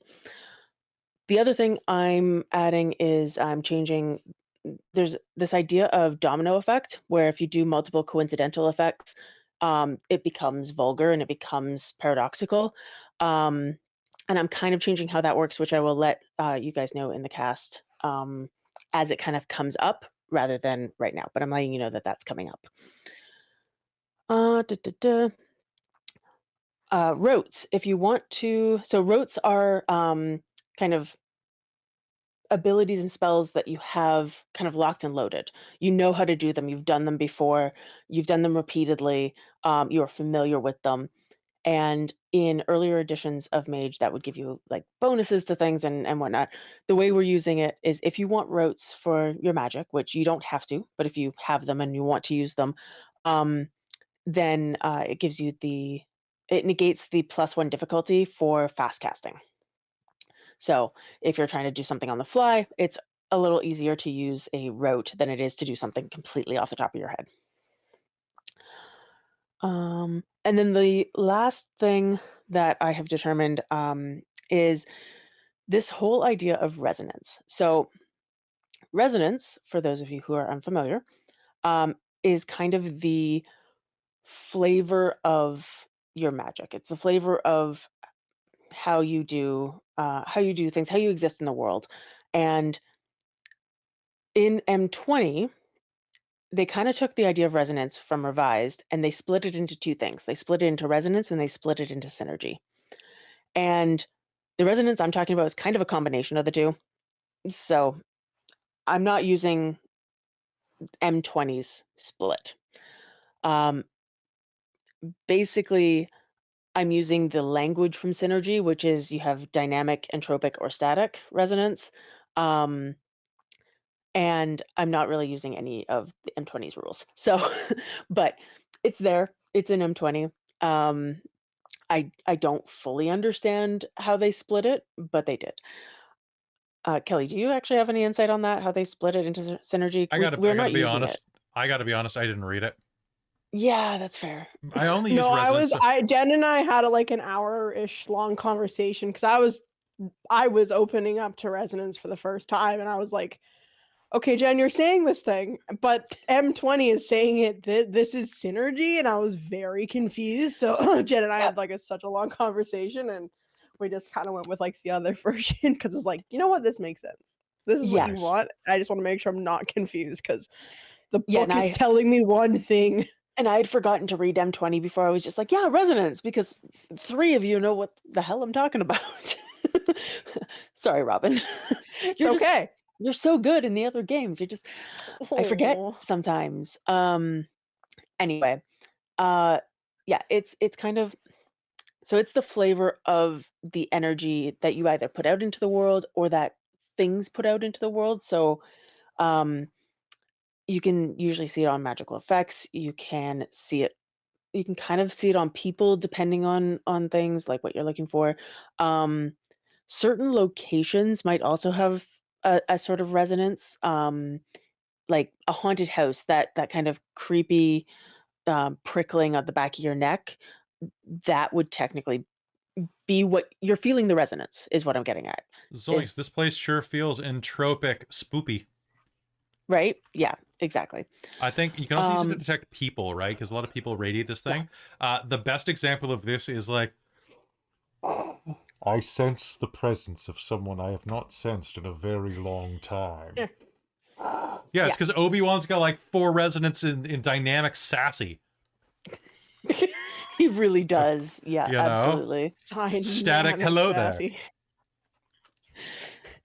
The other thing I'm adding is I'm changing. There's this idea of domino effect, where if you do multiple coincidental effects, it becomes vulgar and it becomes paradoxical. Um, and I'm kind of changing how that works, which I will let you guys know in the cast as it kind of comes up rather than right now. But I'm letting you know that that's coming up. Uh, duh, duh, duh. Rotes, if you want to. So rotes are kind of abilities and spells that you have kind of locked and loaded. You know how to do them. You've done them before. You've done them repeatedly. You are familiar with them. And in earlier editions of Mage, that would give you like bonuses to things and whatnot. The way we're using it is if you want rotes for your magic, which you don't have to, but if you have them and you want to use them, then it gives you the it negates the +1 difficulty for fast casting. So if you're trying to do something on the fly, it's a little easier to use a rote than it is to do something completely off the top of your head. And then the last thing that I have determined is this whole idea of resonance. So resonance, for those of you who are unfamiliar, is kind of the flavor of your magic. It's the flavor of how you do things, how you exist in the world. And in M20, they kind of took the idea of resonance from revised and they split it into two things. They split it into resonance and they split it into synergy. And the resonance I'm talking about is kind of a combination of the two. So I'm not using M20's split. Basically, I'm using the language from synergy, which is you have dynamic, entropic, or static resonance. And I'm not really using any of the M20's rules. So, but it's there. It's in M20. I don't fully understand how they split it, but they did. Kelly, do you actually have any insight on that? How they split it into synergy? I We're gotta not be using honest. it. I gotta be honest. I didn't read it. Yeah, that's fair. I only use No, resonance. Jen and I had like an hour-ish long conversation because I was opening up to resonance for the first time, and I was like, okay, Jen, you're saying this thing, but M20 is saying it this is synergy, and I was very confused. So Jen and I had like such a long conversation, and we just kind of went with like the other version because it's like, you know what, this makes sense. This is what you Yes. want. I just want to make sure I'm not confused because the Yeah, book and is telling me one thing. And I had forgotten to read M20 before. I was just like, yeah, resonance, because 3 of you know what the hell I'm talking about. Sorry, Robin. It's okay. You're so good in the other games. I forget Aw. sometimes. Anyway, yeah, it's kind of, so it's the flavor of the energy that you either put out into the world or that things put out into the world. So, you can usually see it on magical effects. You can kind of see it on people depending on things like what you're looking for. Certain locations might also have a sort of resonance, like a haunted house, that kind of creepy prickling at the back of your neck. That would technically be what you're feeling. The resonance is what I'm getting at. Zoinks, this place sure feels entropic, spoopy. Right? Yeah, exactly. I think you can also use it to detect people, right? Because a lot of people radiate this thing. The best example of this is like, I sense the presence of someone I have not sensed in a very long time. Yeah, it's because Obi-Wan's got like 4 resonance in dynamic sassy. He really does. Yeah, You know? absolutely. Static hello sassy. there.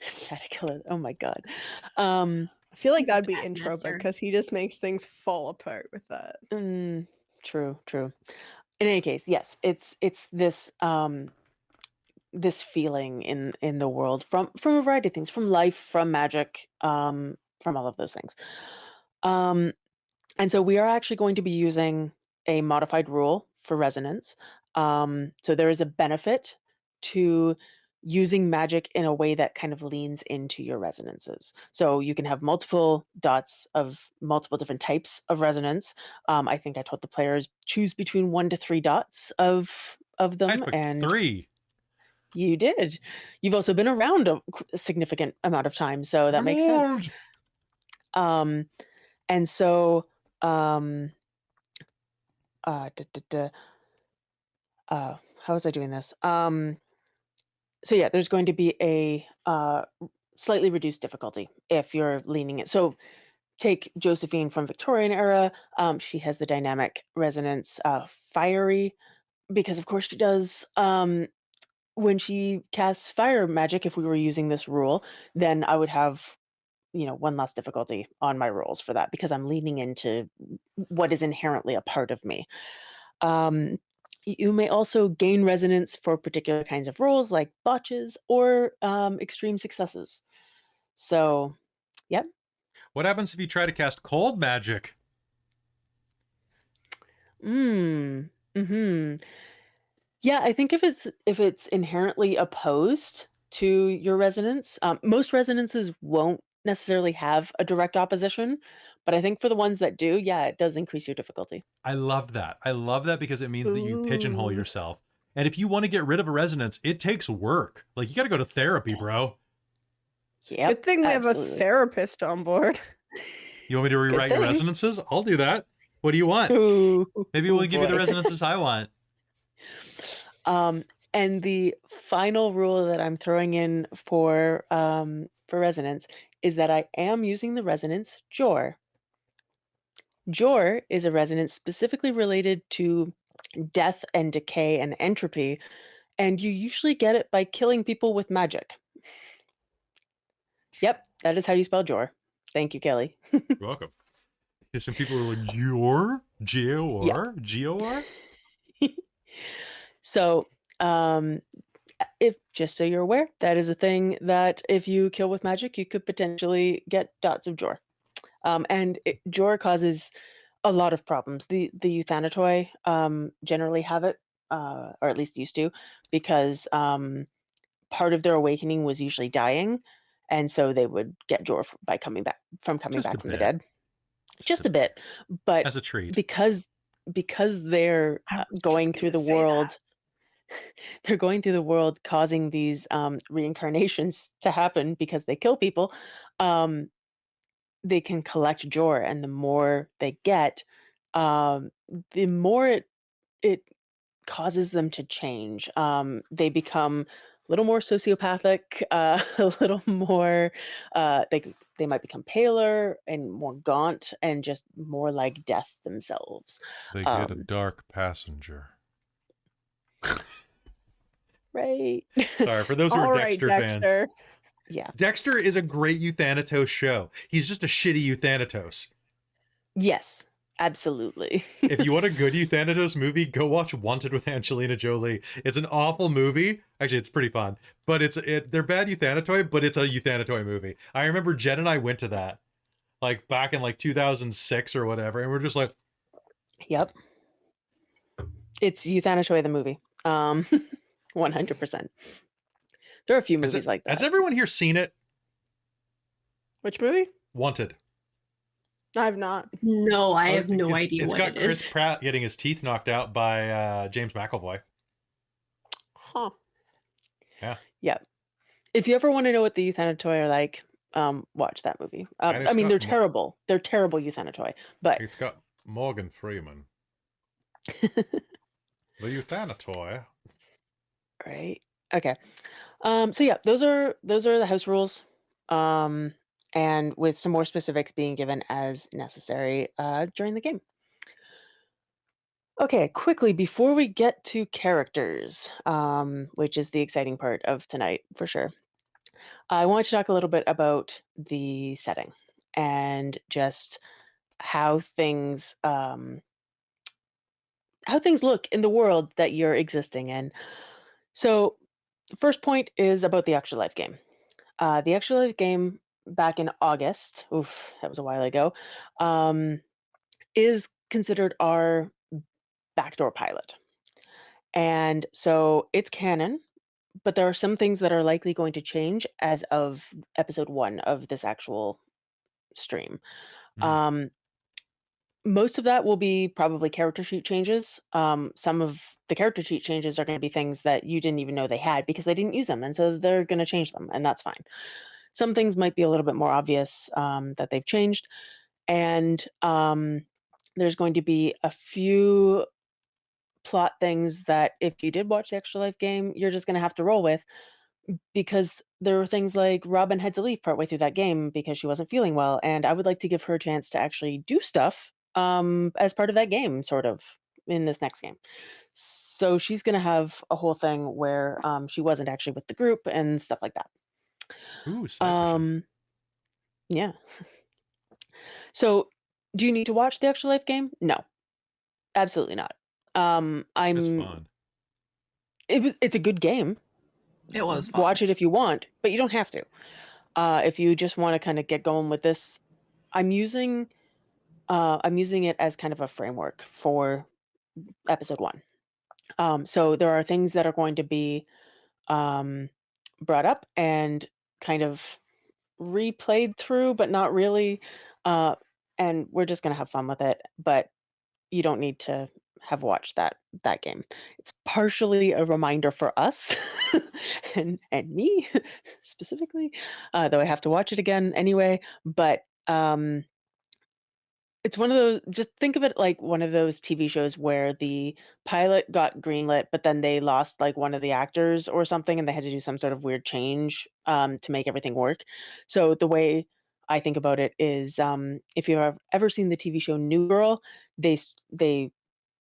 Static hello. Oh my god. I feel like that'd be Fast entropic master. because he just makes things fall apart with that. True. In any case, yes, it's this this feeling in the world from a variety of things, from life, from magic, from all of those things. And so we are actually going to be using a modified rule for resonance. So there is a benefit to using magic in a way that kind of leans into your resonances. So you can have multiple dots of multiple different types of resonance. I think I told the players choose between 1 to 3 dots of them, and 3. you did. You've also been around a significant amount of time, so that makes sense. And so how was I doing this? So yeah, there's going to be a slightly reduced difficulty if you're leaning it. So take Josephine from Victorian Era. She has the dynamic resonance fiery, because of course she does. When she casts fire magic, if we were using this rule, then I would have, 1 less difficulty on my rolls for that, because I'm leaning into what is inherently a part of me. You may also gain resonance for particular kinds of rolls like botches or extreme successes. So, yep. What happens if you try to cast cold magic? Mm-hmm. Yeah, I think if it's inherently opposed to your resonance, most resonances won't necessarily have a direct opposition, but I think for the ones that do, yeah, it does increase your difficulty. I loved that. I love that because it means that you pigeonhole Ooh. yourself. And if you want to get rid of a resonance, it takes work. Like you got to go to therapy, bro. Yep, Good thing we have a absolutely. therapist on board. You want me to Good rewrite your thing. resonances? I'll do that. What do you want? Ooh, Maybe ooh, we'll give you the boy. resonances I want. And the final rule that I'm throwing in for resonance is that I am using the resonance Jor. Jor is a resonance specifically related to death and decay and entropy, and you usually get it by killing people with magic. Yep, that is how you spell Jor. Thank you, Kelly. You're welcome. There's some people who are like, Jor? Yeah. G-O-R? G-O-R? So, if just so you're aware, that is a thing that if you kill with magic, you could potentially get dots of Jor. And Jor causes a lot of problems. The Euthanatoi generally have it, or at least used to, because part of their awakening was usually dying, and so they would get Jor by coming back from Just a the bit. dead. Just a bit, but As a treat. because they're I was going just through the gonna say that. world, they're going through the world causing these reincarnations to happen because they kill people. Um, they can collect Jor, and the more they get, the more it causes them to change. They become a little more sociopathic, a little more. They might become paler and more gaunt, and just more like death themselves. They get a dark passenger. Right. Sorry, for those who are All right, Dexter fans. Dexter. Yeah. Dexter is a great Euthanatos show. He's just a shitty Euthanatos. Yes. Absolutely. If you want a good Euthanatos movie, go watch Wanted with Angelina Jolie. It's an awful movie. Actually, it's pretty fun. But they're bad Euthanatoi, but it's a Euthanatoi movie. I remember Jen and I went to that, like back in like 2006 or whatever, and we're just like, Yep. It's Euthanatoi the movie. 100%. There are a few movies like that. has everyone here seen it? Which movie? Wanted. I've not. No, I have no idea It's what got it is. Chris Pratt getting his teeth knocked out by James McAvoy. Huh. Yeah. Yeah. If you ever want to know what the Euthanatoi are like, watch that movie. And I it's mean, got they're terrible. They're terrible Euthanatoi. But It's got Morgan Freeman. The Euthanatoi. right. Okay. So yeah, those are the house rules. And with some more specifics being given as necessary during the game. Okay, quickly before we get to characters, which is the exciting part of tonight for sure. I want to talk a little bit about the setting and just how things look in the world that you're existing in. So, first point is about the Extra Life game. The Extra Life game back in August, oof, that was a while ago, is considered our backdoor pilot. And so it's canon, but there are some things that are likely going to change as of episode 1 of this actual stream. Um, most of that will be probably character sheet changes. Some of the character sheet changes are going to be things that you didn't even know they had because they didn't use them, and so they're going to change them, and that's fine. Some things might be a little bit more obvious that they've changed, and there's going to be a few plot things that if you did watch the Extra Life game, you're just going to have to roll with, because there were things like Robin had to leave partway through that game because she wasn't feeling well, and I would like to give her a chance to actually do stuff as part of that game, sort of, in this next game. So she's going to have a whole thing where she wasn't actually with the group and stuff like that. Ooh, side mission. Yeah. So do you need to watch the Extra Life game? No, absolutely not. It's fun. It's a good game. It was fun. Watch it if you want, but you don't have to. If you just want to kind of get going with this, I'm using it as kind of a framework for episode 1. So there are things that are going to be um, brought up and kind of replayed through, but not really. Uh, and we're just gonna have fun with it. But you don't need to have watched that game. It's partially a reminder for us and me specifically, though I have to watch it again anyway. But it's one of those. Just think of it like one of those TV shows where the pilot got greenlit, but then they lost like one of the actors or something, and they had to do some sort of weird change to make everything work. So the way I think about it is, if you've ever seen the TV show New Girl, they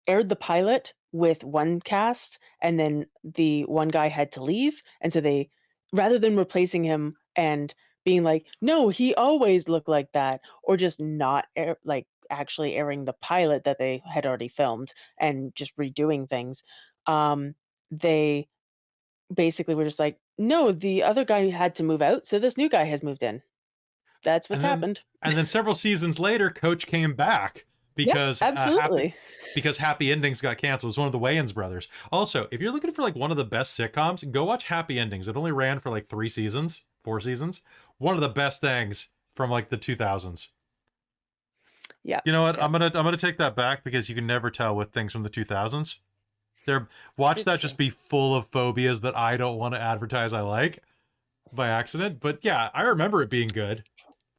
aired the pilot with one cast, and then the one guy had to leave, and so they, rather than replacing him and being like, "No, he always looked like that," or just not like actually airing the pilot that they had already filmed and just redoing things, they basically were just like, "No, the other guy had to move out, so this new guy has moved in." That's what's And then happened. and then several seasons later, Coach came back Yeah, because absolutely. Happy Endings got canceled. It was one of the Wayans brothers. Also, if you're looking for like one of the best sitcoms, go watch Happy Endings. It only ran for like 4 seasons. One of the best things from like the 2000s. Yeah. You know what? Yeah. I'm gonna take that back because you can never tell with things from the 2000s. Watch It's that true. just be full of phobias that I don't want to advertise I like by accident. But yeah, I remember it being good.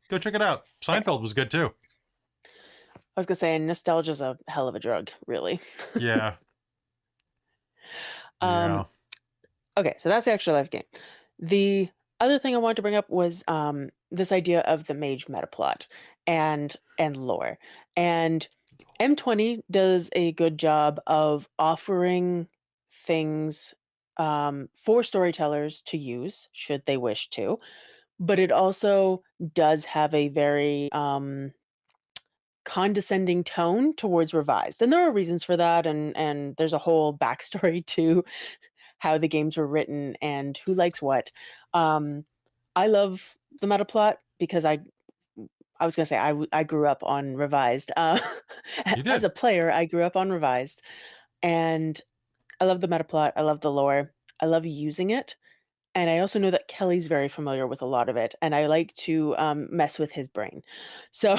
Go check it out. Seinfeld was good too. I was gonna say nostalgia's a hell of a drug, really. Yeah. Um, Yeah. okay, so that's the actual life game. The other thing I wanted to bring up was this idea of the mage meta plot and lore. And M20 does a good job of offering things for storytellers to use should they wish to, but it also does have a very condescending tone towards revised, and there are reasons for that, and there's a whole backstory to how the games were written and who likes what. um I love the meta plot because I was gonna say I grew up on revised. You As did. a player I grew up on revised, and I love the meta plot, I love the lore, I love using it, and I also know that Kelly's very familiar with a lot of it, and I like to mess with his brain. So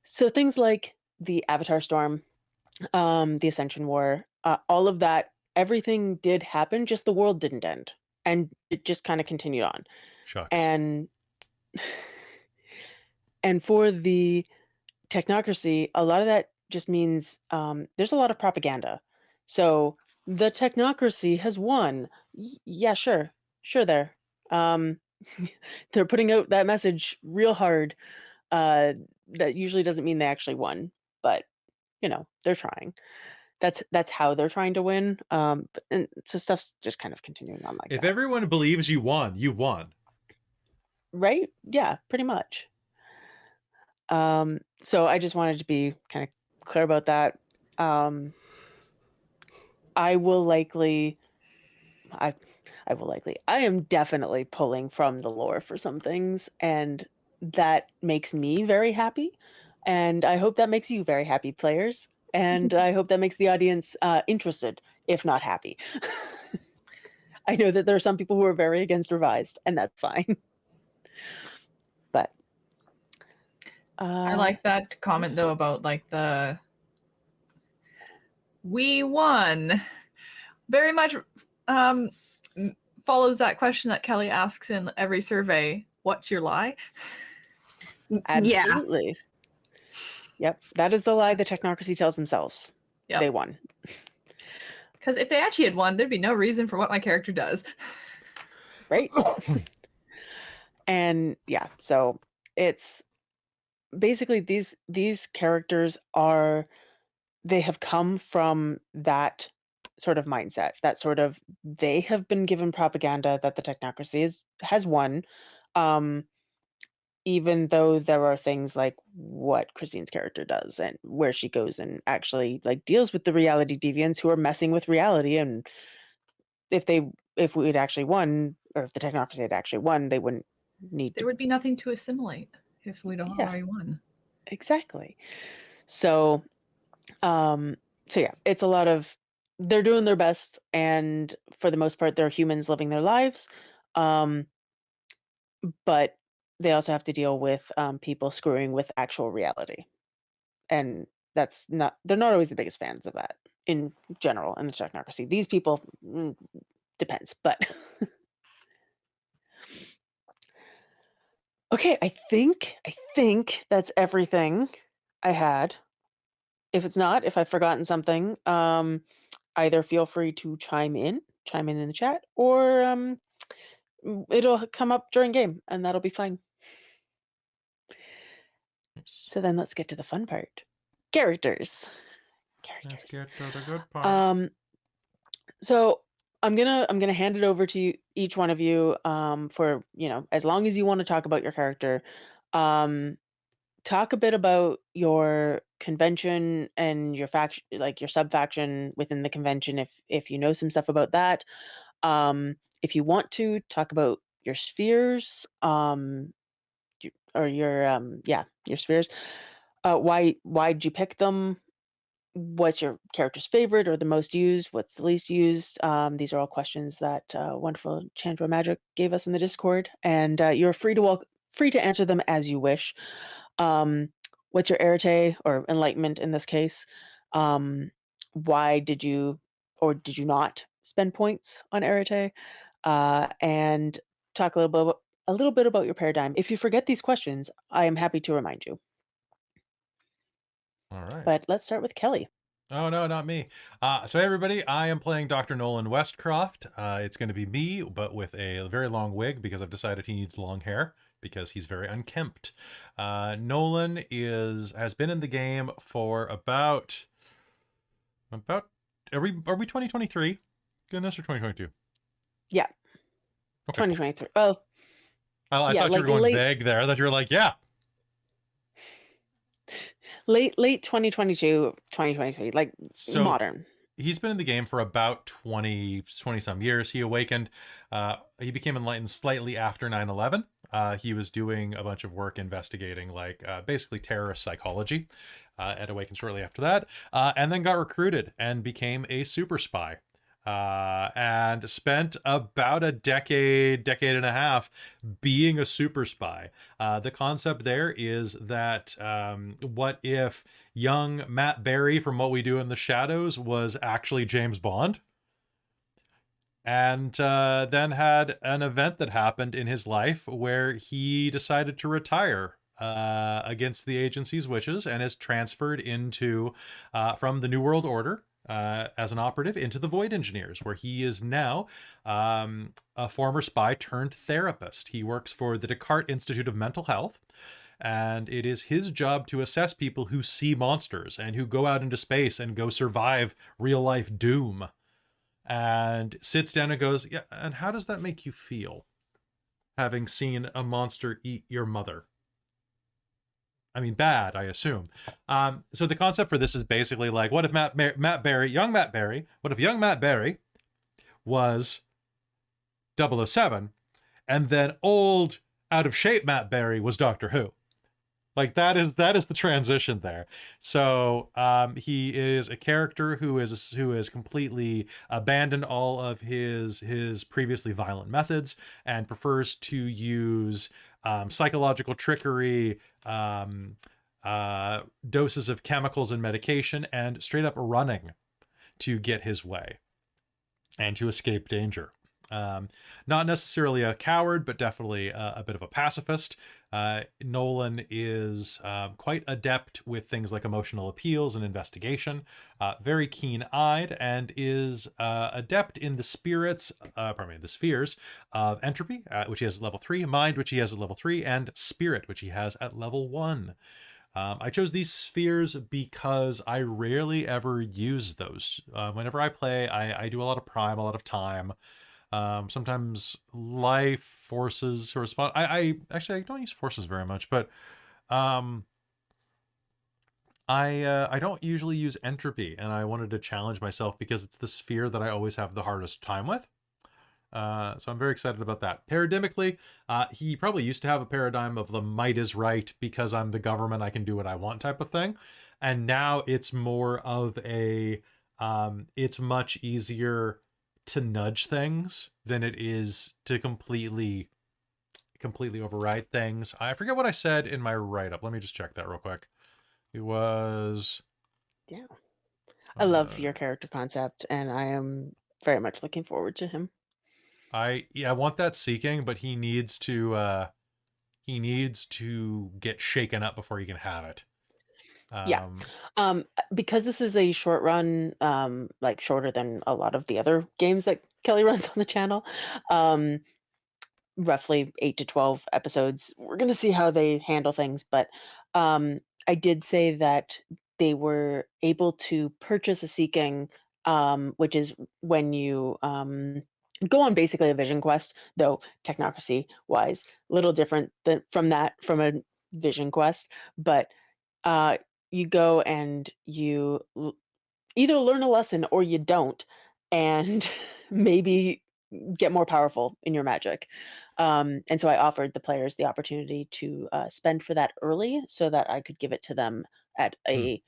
so things like the Avatar Storm, the Ascension War, all of that, everything did happen, just the world didn't end, and it just kind of continued on. Shucks. And and for the Technocracy, a lot of that just means there's a lot of propaganda. So the Technocracy has won. Yeah, sure, sure. Um, they're putting out that message real hard. That usually doesn't mean they actually won, but they're trying. That's how they're trying to win. And so stuff's just kind of continuing on like If that, everyone believes you won, you won. right? Yeah, pretty much. So I just wanted to be kind of clear about that. Um, I will likely, I, I will likely, I am definitely pulling from the lore for some things, and that makes me very happy. And I hope that makes you very happy, players. And I hope that makes the audience interested, if not happy. I know that there are some people who are very against revised, and that's fine. But I like that comment though about like the we won. Very much follows that question that Kelly asks in every survey. What's your lie? Yeah. absolutely. Yep, that is the lie the Technocracy tells themselves. Yep. They won. Because if they actually had won, there'd be no reason for what my character does. Right? And yeah, so it's basically these characters they have come from that sort of mindset, that sort of, they have been given propaganda that the Technocracy has won, um, even though there are things like what Christine's character does and where she goes and actually like deals with the reality deviants who are messing with reality. And if we had actually won, or if the Technocracy had actually won, they wouldn't need There to. would be nothing to assimilate if we'd Yeah, already won. exactly. So So yeah, it's a lot of they're doing their best, and for the most part, they're humans living their lives. Um, but they also have to deal with people screwing with actual reality, and that's not they're not always the biggest fans of that in general in the technocracy. These people depends, but okay, I think that's everything I had. If it's not, if I've forgotten something, either feel free to chime in the chat, or it'll come up during game, and that'll be fine. Nice. So then let's get to the fun part. Characters. Let's Characters. get to the good part. So I'm gonna hand it over to you, each one of you, for as long as you want to talk about your character. Talk a bit about your convention and your faction, like your sub faction within the convention, if you know some stuff about that. If you want to talk about your spheres, or your your spheres. Why did you pick them? What's your character's favorite or the most used? What's the least used? These are all questions that wonderful Chandra Magic gave us in the Discord, and you're free to answer them as you wish. What's your arete or enlightenment in this case? Why did you or did you not spend points on arete? And talk a little bit about your paradigm. If you forget these questions, I am happy to remind you. All right. But let's start with Kelly. Oh, no, not me. So everybody, I am playing Dr. Nolan Westcroft. It's going to be me, but with a very long wig because I've decided he needs long hair because he's very unkempt. Nolan has been in the game for about are we 2023? Goodness, or 2022? Yeah. Okay. 2023. Oh, I yeah, thought you like were going late- vague there. I thought you were like, yeah. late 2022, 2023, like So modern. he's been in the game for about 20 some years. He awakened, he became enlightened slightly after 9/11. He was doing a bunch of work investigating like basically terrorist psychology, and awakened shortly after that, and then got recruited and became a super spy. And spent about a decade and a half being a super spy. The concept there is that what if young Matt Berry from What We Do in the Shadows was actually James Bond? And then had an event that happened in his life where he decided to retire against the agency's wishes and is transferred into from the New World Order as an operative into the Void Engineers, where he is now a former spy turned therapist. He works for the Descartes Institute of Mental Health, and it is his job to assess people who see monsters and who go out into space and go survive real life doom. And sits down and goes, yeah, and how does that make you feel, having seen a monster eat your mother? I mean, bad, I assume. So the concept for this is basically like, what if young Matt Berry was 007, and then old, out of shape Matt Berry was Doctor Who. Like that is the transition there. So he is a character who has completely abandoned all of his previously violent methods and prefers to use psychological trickery, doses of chemicals and medication, and straight up running to get his way and to escape danger. Not necessarily a coward, but definitely a bit of a pacifist. Nolan is quite adept with things like emotional appeals and investigation, very keen-eyed, and is adept in the spheres of entropy, which he has at level 3, mind, which he has at level 3, and spirit, which he has at level 1. I chose these spheres because I rarely ever use those. Whenever I play, I do a lot of prime, a lot of time. Sometimes life forces to respond. I don't use forces very much, but I don't usually use entropy, and I wanted to challenge myself because it's the sphere that I always have the hardest time with. So I'm very excited about that. Paradigmically, he probably used to have a paradigm of the might is right because I'm the government, I can do what I want type of thing. And now it's more of a, it's much easier to nudge things than it is to completely override things. I forget what I said in my write-up. Let me just check that real quick. It was... Yeah. I love your character concept, and I am very much looking forward to him. I want that seeking, but he needs to get shaken up before he can have it. Yeah. Because this is a short run, like shorter than a lot of the other games that Kelly runs on the channel, roughly 8 to 12 episodes. We're going to see how they handle things, but I did say that they were able to purchase a seeking, which is when you go on basically a vision quest, though technocracy wise, a little different from a vision quest, but you go and you either learn a lesson or you don't, and maybe get more powerful in your magic. And so I offered the players the opportunity to spend for that early so that I could give it to them at a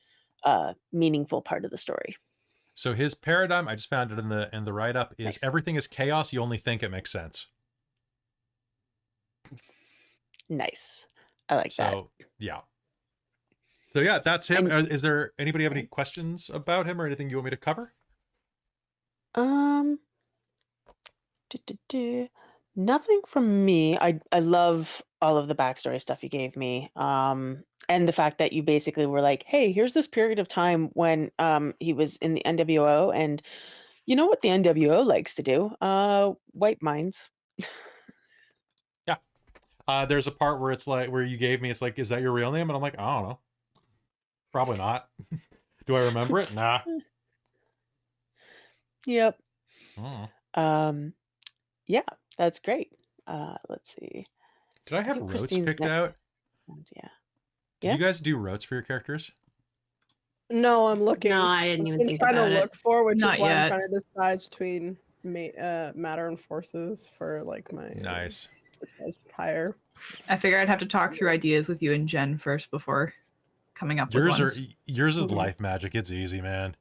meaningful part of the story. So his paradigm, I just found it in the write-up, is Nice. everything is chaos, you only think it makes sense. Nice. I like that. So, yeah. So yeah, that's him. And- Is there anybody have any questions about him or anything you want me to cover? Nothing from me. I love all of the backstory stuff you gave me. And the fact that you basically were like, hey, here's this period of time when he was in the NWO, and you know what the NWO likes to do? Wipe minds. Yeah. There's a part where it's like, where you gave me, it's like, is that your real name? And I'm like, I don't know. Probably not. Do I remember it? Nah. Yep. Oh. Yeah, that's great. Let's see. Did I have think rotes Christine's picked next. out? Yeah. Did Yeah. you guys do rotes for your characters? No, I'm looking. No, I didn't even I'm think trying about to it. look for, which Not is why yet. I'm trying to decide between matter and forces for like my Nice. higher. I figure I'd have to talk through ideas with you and Jen first before coming up with Yours ones. is Mhm. life magic. It's easy, man.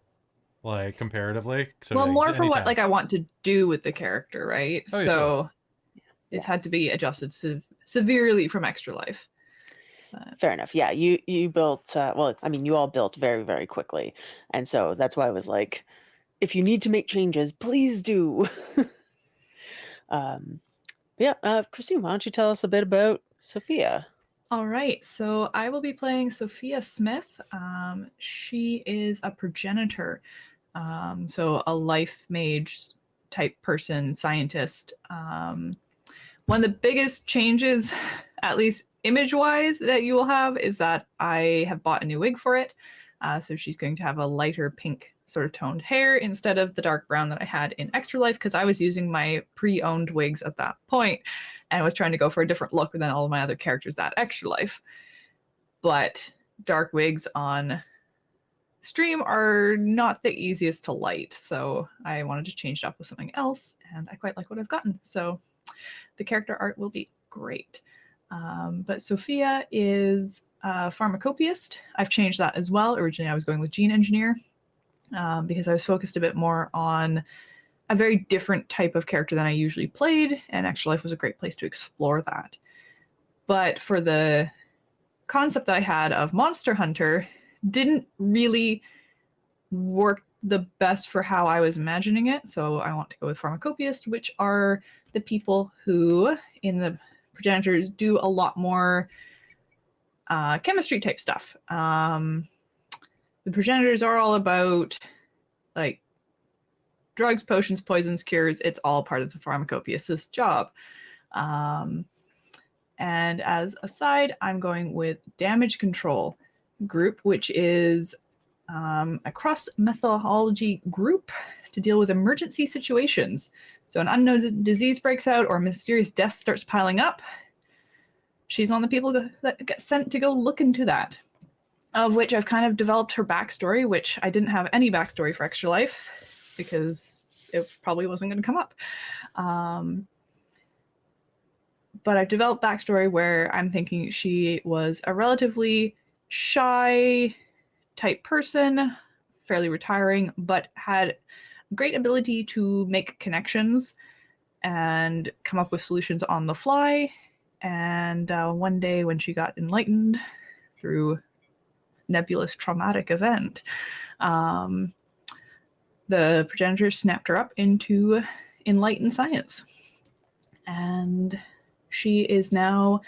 Like comparatively. So Well, like, more for what anytime. like I want to do with the character, right? Oh, yeah, So totally. it's had to be adjusted severely from Extra Life. Fair enough. Yeah, you built. Well, I mean, you all built very, very quickly, and so that's why I was like, if you need to make changes, please do. Yeah, Christine, why don't you tell us a bit about Sophia? All right, so I will be playing Sophia Smith. She is a progenitor, so a life mage type person, scientist. One of the biggest changes, at least image-wise, that you will have is that I have bought a new wig for it. So she's going to have a lighter pink sort of toned hair instead of the dark brown that I had in Extra Life, because I was using my pre-owned wigs at that point and was trying to go for a different look than all of my other characters that Extra Life. But dark wigs on stream are not the easiest to light, so I wanted to change it up with something else, and I quite like what I've gotten. So the character art will be great. But Sophia is a pharmacopoeist. I've changed that as well. Originally, I was going with gene engineer because I was focused a bit more on a very different type of character than I usually played, and Extra Life was a great place to explore that. But for the concept that I had of Monster Hunter, didn't really work the best for how I was imagining it. So I want to go with pharmacopoeist, which are the people who, in the progenitors, do a lot more chemistry type stuff. The progenitors are all about like drugs, potions, poisons, cures. It's all part of the pharmacopoeist's job. And as a side, I'm going with damage control group, which is a cross methodology group to deal with emergency situations. So an unknown disease breaks out or mysterious death starts piling up. She's on the people that get sent to go look into that, of which I've kind of developed her backstory, which I didn't have any backstory for Extra Life because it probably wasn't going to come up. But I've developed backstory where I'm thinking she was a relatively shy type person, fairly retiring, but had great ability to make connections and come up with solutions on the fly. And one day when she got enlightened through nebulous traumatic event, the progenitor snapped her up into enlightened science. And she is now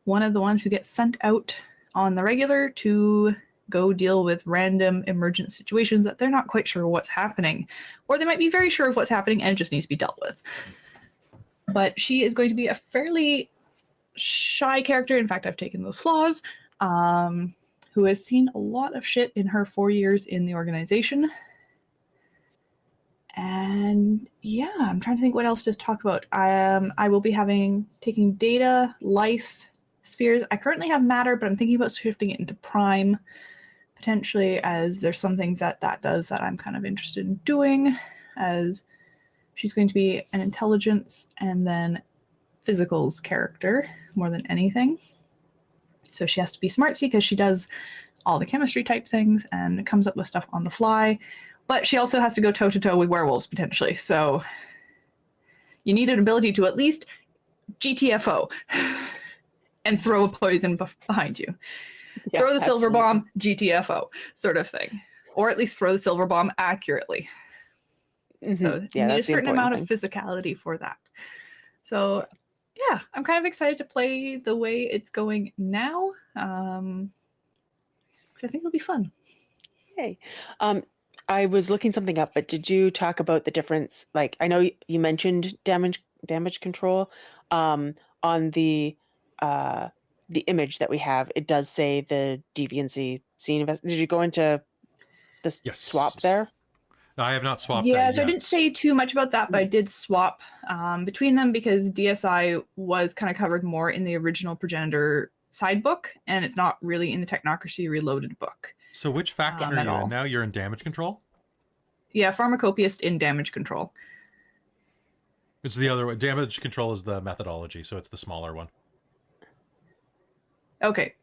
one of the ones who gets sent out on the regular to go deal with random emergent situations that they're not quite sure what's happening. Or they might be very sure of what's happening and it just needs to be dealt with. But she is going to be a fairly shy character. In fact, I've taken those flaws. Who has seen a lot of shit in her 4 years in the organization. And yeah, I'm trying to think what else to talk about. I will be taking data, life, spheres. I currently have matter, but I'm thinking about shifting it into prime, potentially, as there's some things that does that I'm kind of interested in doing, as she's going to be an intelligence and then physicals character more than anything. So she has to be smartsy because she does all the chemistry type things and comes up with stuff on the fly. But she also has to go toe-to-toe with werewolves, potentially. So you need an ability to at least GTFO and throw a poison behind you. Yeah, throw the silver absolutely. bomb, GTFO sort of thing. Or at least throw the silver bomb accurately. Mhm. So you need a that's the certain important amount of thing. physicality for that. So yeah, I'm kind of excited to play the way it's going now. I think it'll be fun. Yay. I was looking something up, but did you talk about the difference? Like, I know you mentioned damage control. On the image that we have, it does say the deviancy scene. Did you go into the Yes. swap there? No, I have not swapped Yeah, that so I yet. didn't say too much about that, but I did swap between them because DSI was kind of covered more in the original Progenitor side book, and it's not really in the Technocracy Reloaded book. So which faction are at you all. in now? You're in damage control? Yeah, Pharmacopoeist in damage control. It's the other one. Damage control is the methodology, so it's the smaller one. Okay.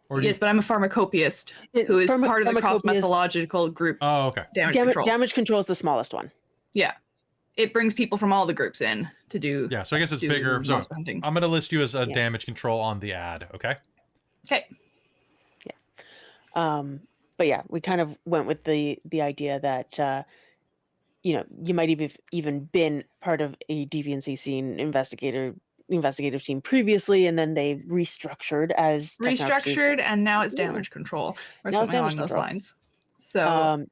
Or Yes, but I'm a pharmacopoeist who is part of the cross-methodological group. Oh, okay. Damage control is the smallest one. Yeah. It brings people from all the groups in to do. Yeah, so I guess it's bigger. So monster hunting. I'm going to list you as a damage control on the ad, okay? Okay. But yeah, we kind of went with the idea that you might have even been part of a deviancy scene investigative team previously, and then they restructured as Restructured, and now it's damage control or Now it's something along damage those control. lines. So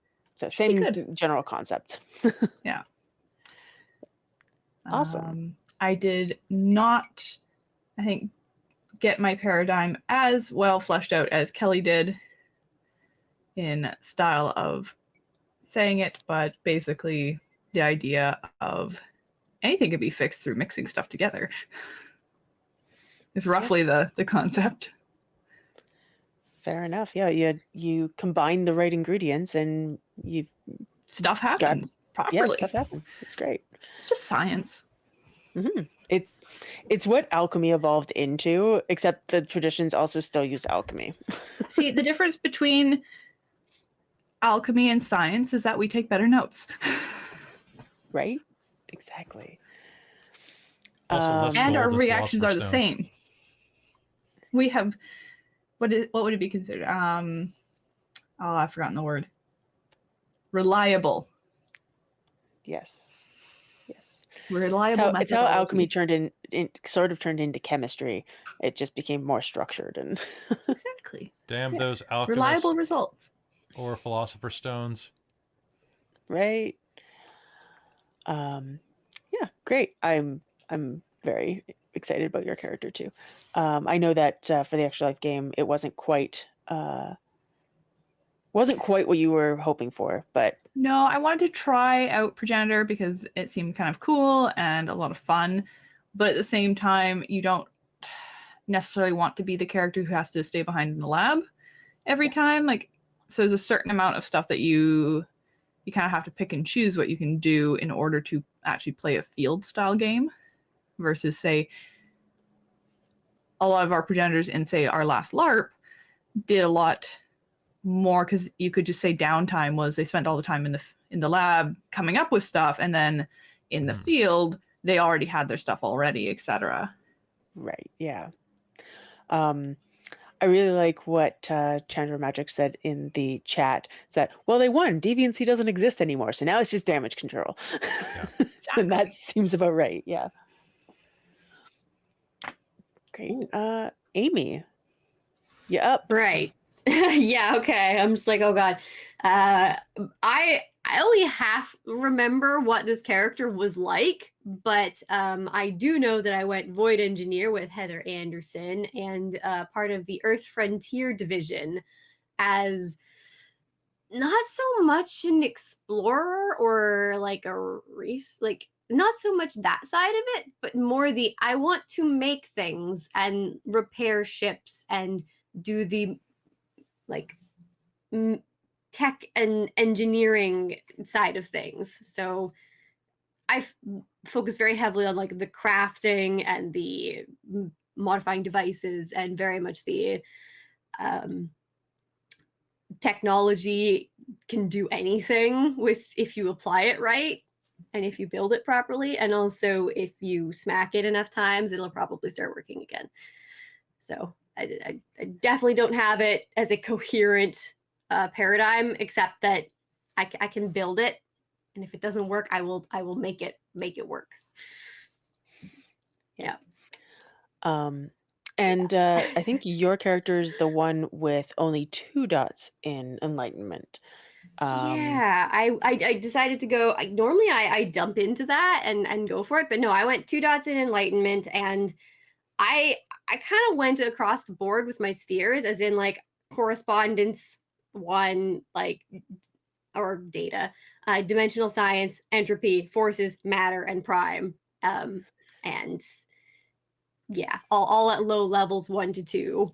same general concept. yeah. Awesome. I did not, I think, get my paradigm as well fleshed out as Kelly did in style of saying it, but basically the idea of anything could be fixed through mixing stuff together is roughly the concept. Fair enough. Yeah, you combine the right ingredients and stuff happens properly. Yeah, stuff happens. It's great. It's just science. Mm-hmm. It's what alchemy evolved into, except the traditions also still use alchemy. See, the difference between alchemy and science is that we take better notes. Right? Exactly. Also, and our reactions are the same. We have what would it be considered? I've forgotten the word. Reliable. Yes. Reliable. It's how alchemy turned into chemistry. It just became more structured and exactly. Damn those alchemists. Reliable results. Or philosopher's stones. Right. Yeah, great. I'm very excited about your character too. I know that for the Extra Life game, it wasn't quite what you were hoping for, but no, I wanted to try out Progenitor because it seemed kind of cool and a lot of fun, but at the same time, you don't necessarily want to be the character who has to stay behind in the lab every time. Like, so there's a certain amount of stuff that you you kind of have to pick and choose what you can do in order to actually play a field style game versus, say, a lot of our progenitors in, say, our last LARP did a lot more, because you could just say downtime was they spent all the time in the lab coming up with stuff, and then in the field they already had their stuff already, etc. Right. Yeah. I really like what Chandra Magic said in the chat. Is that, well, they won. Deviancy doesn't exist anymore, so now it's just damage control. Yeah. And that seems about right. Yeah. Great. Amy, you up? Right. Yeah, okay. I'm just like, oh god. I only half remember what this character was like, but I do know that I went Void Engineer with Heather Anderson and part of the Earth Frontier division as not so much an explorer or like a race, like not so much that side of it, but more the I want to make things and repair ships and do the like tech and engineering side of things. So I focus very heavily on like the crafting and the modifying devices, and very much the technology can do anything with if you apply it right and if you build it properly, and also if you smack it enough times, it'll probably start working again. So I definitely don't have it as a coherent paradigm, except that I can build it, and if it doesn't work, I will make it work. Yeah. And I think your character is the one with only 2 dots in enlightenment. Yeah, I decided to go. Normally I dump into that and go for it, but no, I went 2 dots in enlightenment, and I kind of went across the board with my spheres, as in like correspondence 1, like, or data, dimensional science, entropy, forces, matter, and prime, and yeah, all at low levels 1 to 2.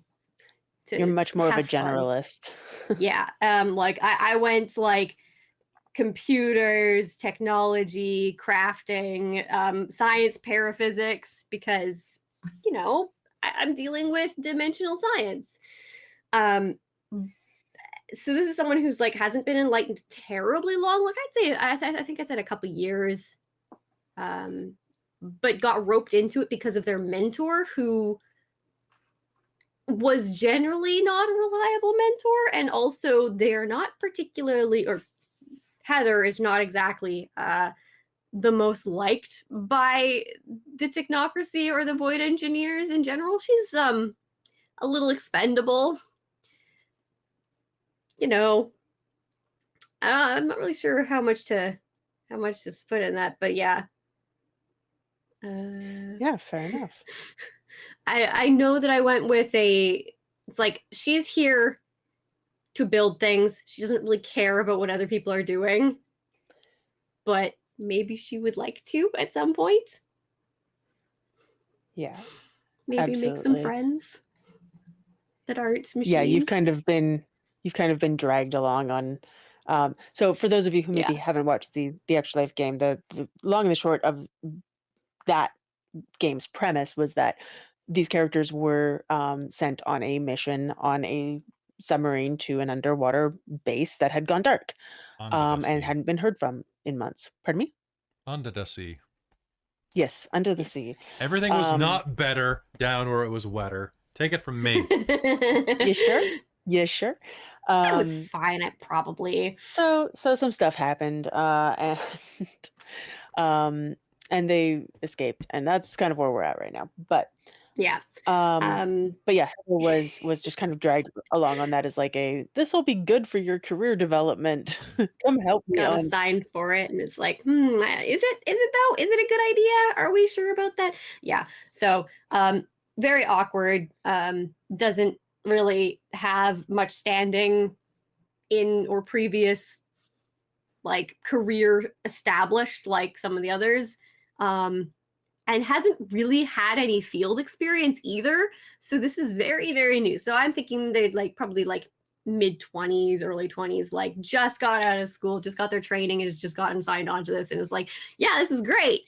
You're much more of a have fun. generalist. Yeah, like I went like computers, technology, crafting, science, paraphysics, because you know I'm dealing with dimensional science. So this is someone who's like hasn't been enlightened terribly long. Like I'd say, I think I said a couple years, but got roped into it because of their mentor, who was generally not a reliable mentor, and also they're not particularly, or Heather is not exactly the most liked by the Technocracy or the Void Engineers in general. She's a little expendable. You know, I'm not really sure how much to put in that, but yeah. Yeah, fair enough. I know that I went with it's like she's here to build things. She doesn't really care about what other people are doing, but maybe she would like to at some point. Yeah. Maybe make some absolutely. friends that aren't machines. Yeah, you've kind of been dragged along on. So for those of you who maybe haven't watched the Extra Life game, the long and the short of that game's premise was that these characters were sent on a mission on a submarine to an underwater base that had gone dark, and hadn't been heard from in months. Pardon me? Under the sea. Yes, under the sea. Everything was not better down where it was wetter. Take it from me. You sure? You sure? That was fine. I probably. So some stuff happened, and they escaped, and that's kind of where we're at right now. But yeah, but yeah, Heather was just kind of dragged along on that as like this will be good for your career development. Come help me. Got assigned for it, and it's like, is it though? Is it a good idea? Are we sure about that? Yeah. So very awkward. Doesn't really have much standing in or previous like career established like some of the others, and hasn't really had any field experience either. So this is very, very new. So I'm thinking they'd like probably like mid-20s, early 20s, like just got out of school, just got their training, and has just gotten signed on to this, and it's like, yeah, this is great.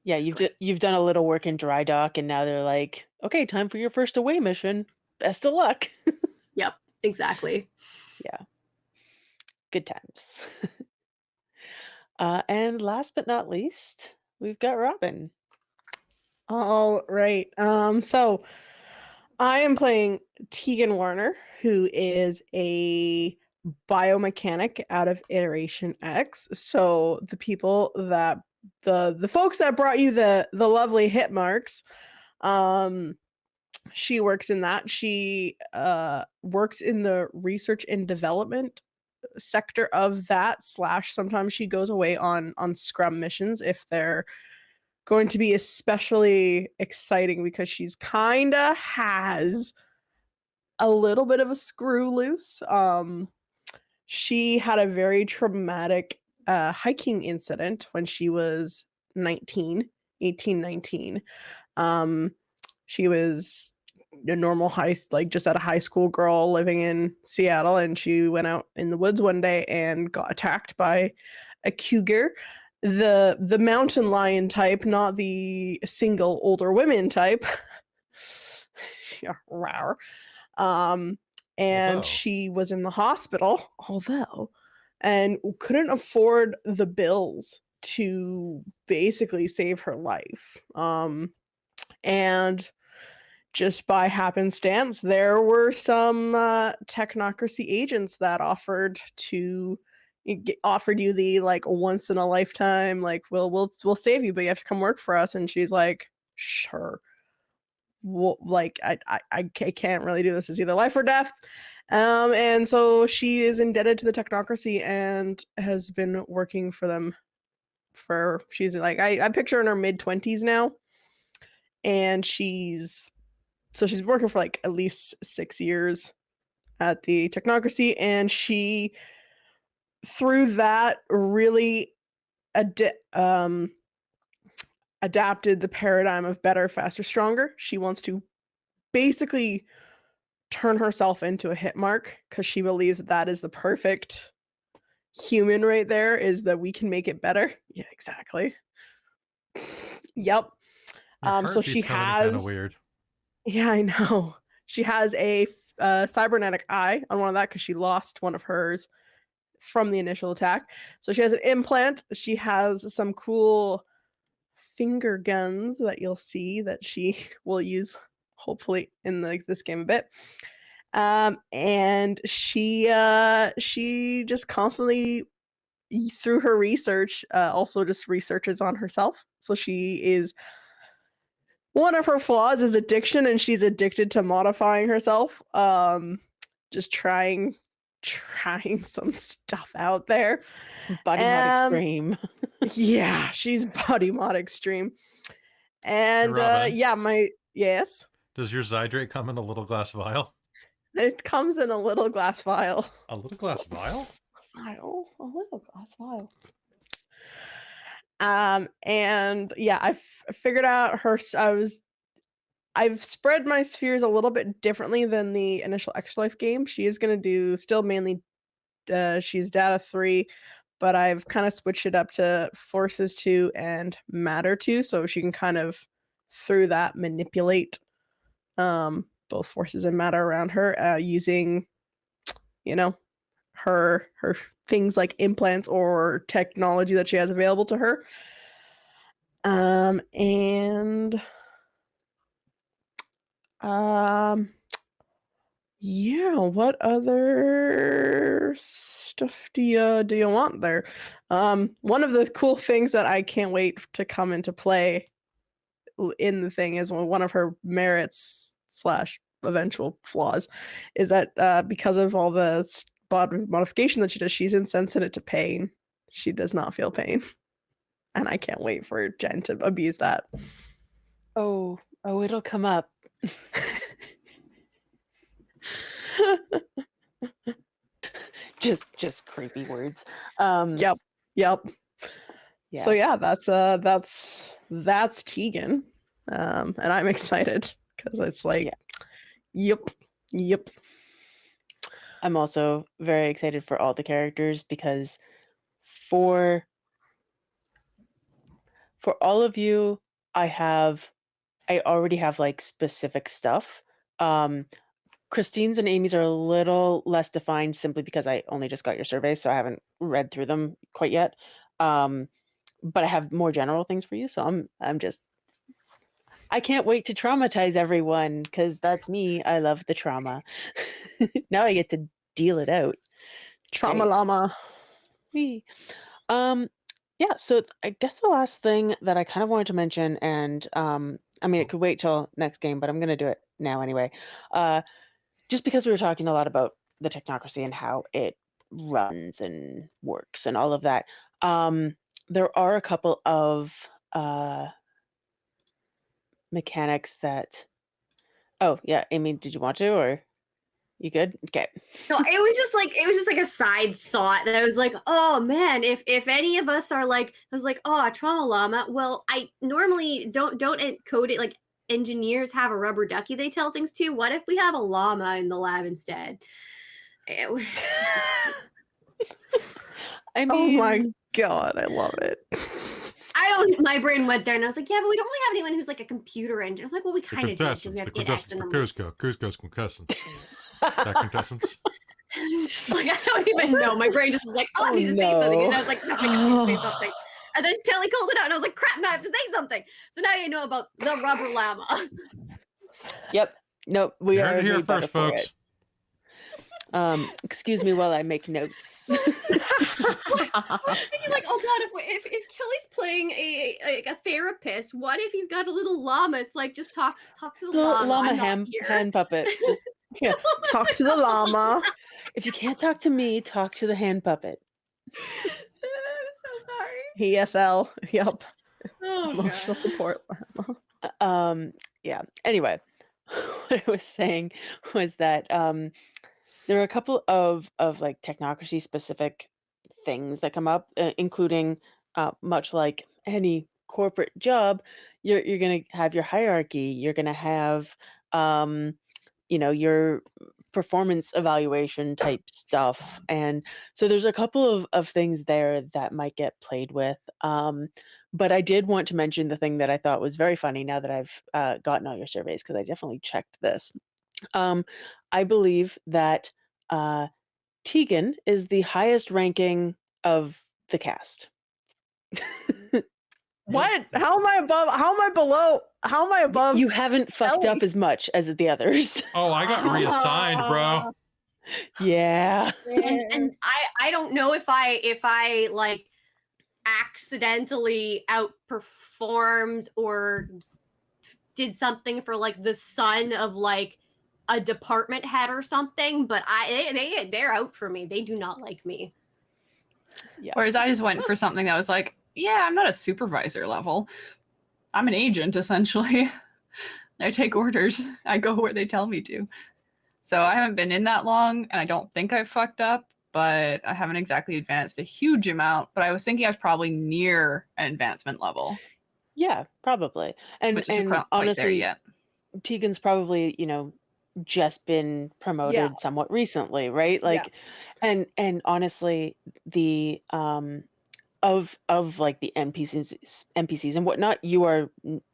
Yeah, It's you've great. you've done a little work in dry dock, and now they're like, okay, time for your first away mission. Best of luck. Yep, exactly. Yeah, good times. And last but not least, we've got Robin. All right. So I am playing Tegan Warner, who is a biomechanic out of Iteration X. So the people that the folks that brought you the lovely hit marks, she works in that. She works in the research and development sector of that, slash sometimes she goes away on scrum missions if they're going to be especially exciting, because she's kind of has a little bit of a screw loose. She had a very traumatic hiking incident when she was 19. She was a normal just at a high school girl living in Seattle, and she went out in the woods one day and got attacked by a cougar, the mountain lion type, not the single older women type. Yeah, rawr. And Although. she was in the hospital, and couldn't afford the bills to basically save her life. And just by happenstance, there were some technocracy agents that offered you the like once in a lifetime, like we'll save you, but you have to come work for us. And she's like, sure. Well, like I can't really do this. It's either life or death. And so she is indebted to the Technocracy and has been working for them she's like, I picture her in her mid-20s now, and she's working for like at least 6 years at the Technocracy, and she through that really adapted the paradigm of better, faster, stronger. She wants to basically turn herself into a hit mark, because she believes that is the perfect human right there, is that we can make it better. Yeah, exactly. Yep. Your So she heartbeat's coming in kind of has weird. Yeah, I know. She has a cybernetic eye on one of that, because she lost one of hers from the initial attack. So she has an implant. She has some cool finger guns that you'll see that she will use hopefully in this game a bit. And she just constantly, through her research, also just researches on herself. So one of her flaws is addiction, and she's addicted to modifying herself. Just trying some stuff out there. Body mod extreme. Yeah, she's body mod extreme. And Robin, yes. does your Zydrate come in a little glass vial? It comes in a little glass vial. A little glass vial? A little glass vial. And yeah, I've figured out I've spread my spheres a little bit differently than the initial Extra Life game. She is going to do still mainly, she's data 3, but I've kind of switched it up to forces 2 and matter 2, so she can kind of through that manipulate both forces and matter around her, using her things like implants or technology that she has available to her. Yeah, what other stuff do you want there? One of the cool things that I can't wait to come into play in the thing is one of her merits / eventual flaws is that because of all the modification that she does, she's insensitive to pain. She does not feel pain. And I can't wait for Jen to abuse that. Oh, it'll come up. just creepy words. Yep. Yeah. So yeah, that's Tegan. And I'm excited because it's like, yep. I'm also very excited for all the characters because for all of you, I already have like specific stuff. Christine's and Amy's are a little less defined simply because I only just got your surveys, so I haven't read through them quite yet. But I have more general things for you, so I can't wait to traumatize everyone because that's me. I love the trauma. Now I get to deal it out. Trauma Great. llama. Whee. Yeah, so I guess the last thing that I kind of wanted to mention, and I mean, it could wait till next game, but I'm going to do it now anyway. Just because we were talking a lot about the technocracy and how it runs and works and all of that, there are a couple of mechanics that. Oh yeah, Amy, did you want to, or you good? Okay. No, it was just like a side thought that I was like, oh man, if any of us are like, I was like, oh, a trauma llama. Well, I normally don't encode it. Like engineers have a rubber ducky they tell things to. What if we have a llama in the lab instead? I Oh my mean, god, I love it. my brain went there and I was like, yeah, but we don't really have anyone who's like a computer engine. I'm like, well, we The kind of do because we contestants, have the to get X contestants and for number. Cusco. Cusco's contestants. That contestants. Just like, I don't even know. My brain just was like, oh, Oh, I need to say something. And no. I was like, no, I can't say something. And then Kelly called it out and I was like, crap, no, I have to say something. So now you know about the rubber llama. Yep. Nope. We You are heard it here made better first, for folks. it. Excuse me while I make notes. I was thinking like, oh god, if Kelly's playing a therapist, what if he's got a little llama? It's like, just talk to the The llama. llama I'm not here. hand puppet. Just Yeah, talk to the llama. if you can't talk to me, talk to the hand puppet. I'm so sorry. ESL. Yep. Oh Emotional god. support llama. Yeah. Anyway, what I was saying was that there are a couple of like technocracy specific things that come up, including much like any corporate job, you're gonna have your hierarchy. You're gonna have your performance evaluation type stuff, and so there's a couple of things there that might get played with. But I did want to mention the thing that I thought was very funny now that I've gotten all your surveys, because I definitely checked this. I believe that Tegan is the highest ranking of the cast. What? How am I above? How am I below? How am I above? You haven't fucked up Ellie. as much as the others. Oh, I got reassigned, bro. Yeah. And I don't know if I like accidentally outperformed or did something for like the son of like a department head or something, but they're out for me. They do not like me. Yeah. Whereas I just went for something that was like, yeah, I'm not a supervisor level. I'm an agent, essentially. I take orders. I go where they tell me to. So I haven't been in that long, and I don't think I've fucked up, but I haven't exactly advanced a huge amount. But I was thinking I was probably near an advancement level. Yeah, probably. And Which is not quite honestly, there yet. Tegan's probably, just been promoted Yeah. somewhat recently, right? Like, and honestly, the of like the NPCs and whatnot, you are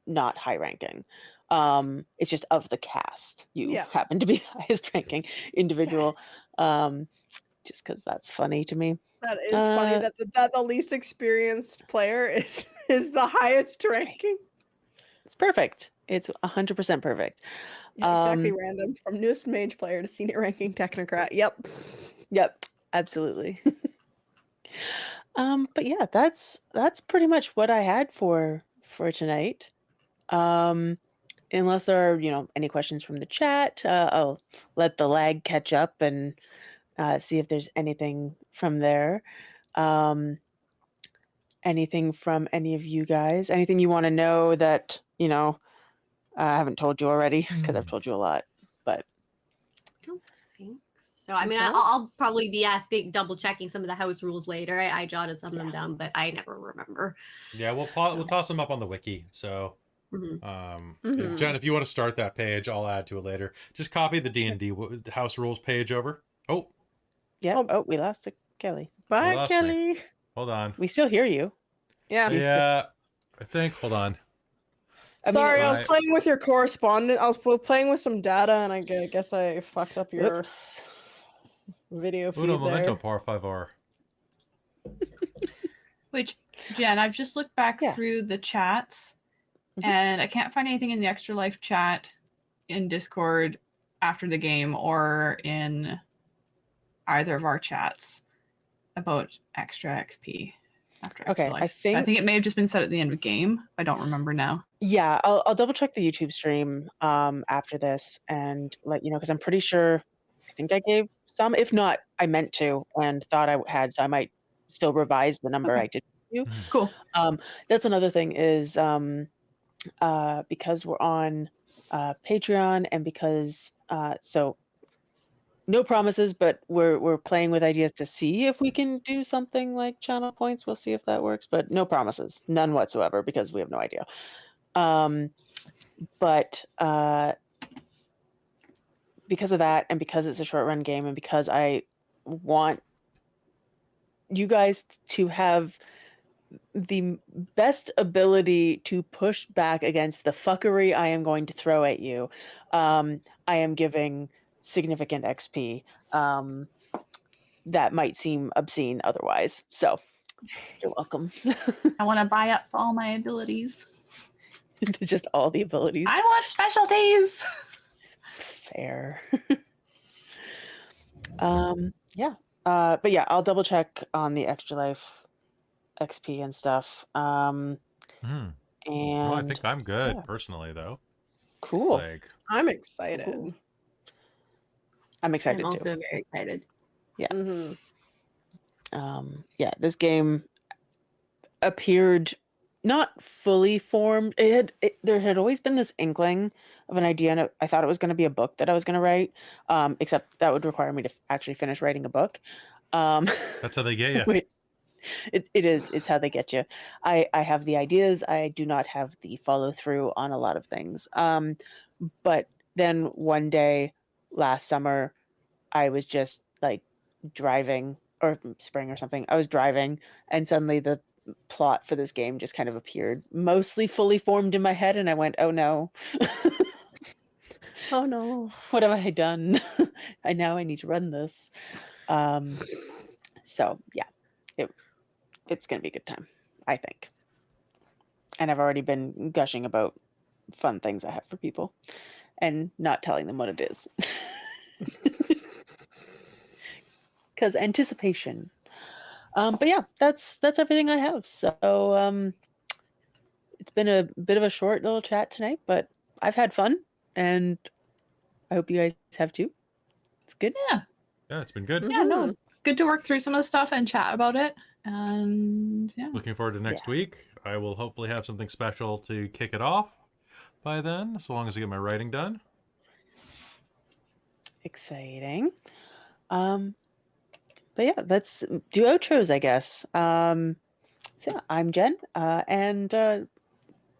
not high ranking. It's just of the cast, you happen to be the highest ranking individual. Just because that's funny to me. That is funny that the least experienced player is the highest ranking. It's perfect. It's 100% perfect. Yeah, exactly random. From newest mage player to senior ranking technocrat. Yep, absolutely. But yeah, that's pretty much what I had for tonight. Unless there are, any questions from the chat, I'll let the lag catch up and see if there's anything from there. Anything from any of you guys? Anything you want to know that, I haven't told you already, because I've told you a lot, but. I don't think so. I mean, I'll probably be double checking some of the house rules later. I jotted some of them down, but I never remember. Yeah, we'll toss them up on the wiki. So, Jen, if you want to start that page, I'll add to it later. Just copy the D&D house rules page over. Oh, Yeah. Oh. Oh, we lost Kelly. Bye, lost me. Kelly. Hold on. We still hear you. Yeah. Yeah, I think. Hold on. I mean, Sorry, I was I- playing with your correspondent. I was playing with some data, and I guess I fucked up your Oops. video feed Uno momento, there. por favor. Which, Jen, I've just looked back Yeah. through the chats, Mhm. and I can't find anything in the Extra Life chat in Discord after the game or in either of our chats about extra XP after Extra Okay, Life. I So I think think- it may have just been said at the end of the game. I don't remember now. Yeah, I'll double check the YouTube stream after this and let you know, because I'm pretty sure I think I gave some. If not, I meant to and thought I had, so I might still revise the number Okay. I did give you. Cool. That's another thing is because we're on Patreon and because so no promises, but we're playing with ideas to see if we can do something like channel points. We'll see if that works, but no promises, none whatsoever, because we have no idea. But because of that, and because it's a short run game, and because I want you guys to have the best ability to push back against the fuckery I am going to throw at you, I am giving significant XP that might seem obscene otherwise. So you're welcome. I want to buy up all my abilities. Just all the abilities. I want specialties. Fair. Yeah. But yeah, I'll double check on the Extra Life XP and stuff. Hmm. And No, I think I'm good yeah. personally, though. Cool. Like, I'm excited. Cool. I'm excited I'm too. also very excited. Mm-hmm. Yeah, this game appeared not fully formed. There had always been this inkling of an idea, and I thought it was going to be a book that I was going to write. Except that would require me to actually finish writing a book. that's how they get you. Wait, it is. It's how they get you. I have the ideas. I do not have the follow through on a lot of things. But then one day last summer, I was just like driving, or spring or something. I was driving, and suddenly the plot for this game just kind of appeared, mostly fully formed in my head, and I went, "Oh no, Oh no. what have I done? I need to run this." So yeah, it's gonna be a good time, I think. And I've already been gushing about fun things I have for people, and not telling them what it is, because anticipation. But yeah, that's everything I have. So it's been a bit of a short little chat tonight, but I've had fun, and I hope you guys have too. It's good. Yeah. Yeah, it's been good. Yeah, no. Mhm. Good to work through some of the stuff and chat about it. And yeah. Looking forward to next week. I will hopefully have something special to kick it off by then, so long as I get my writing done. Exciting. But yeah, let's do outros, I guess. So yeah, I'm Jen, and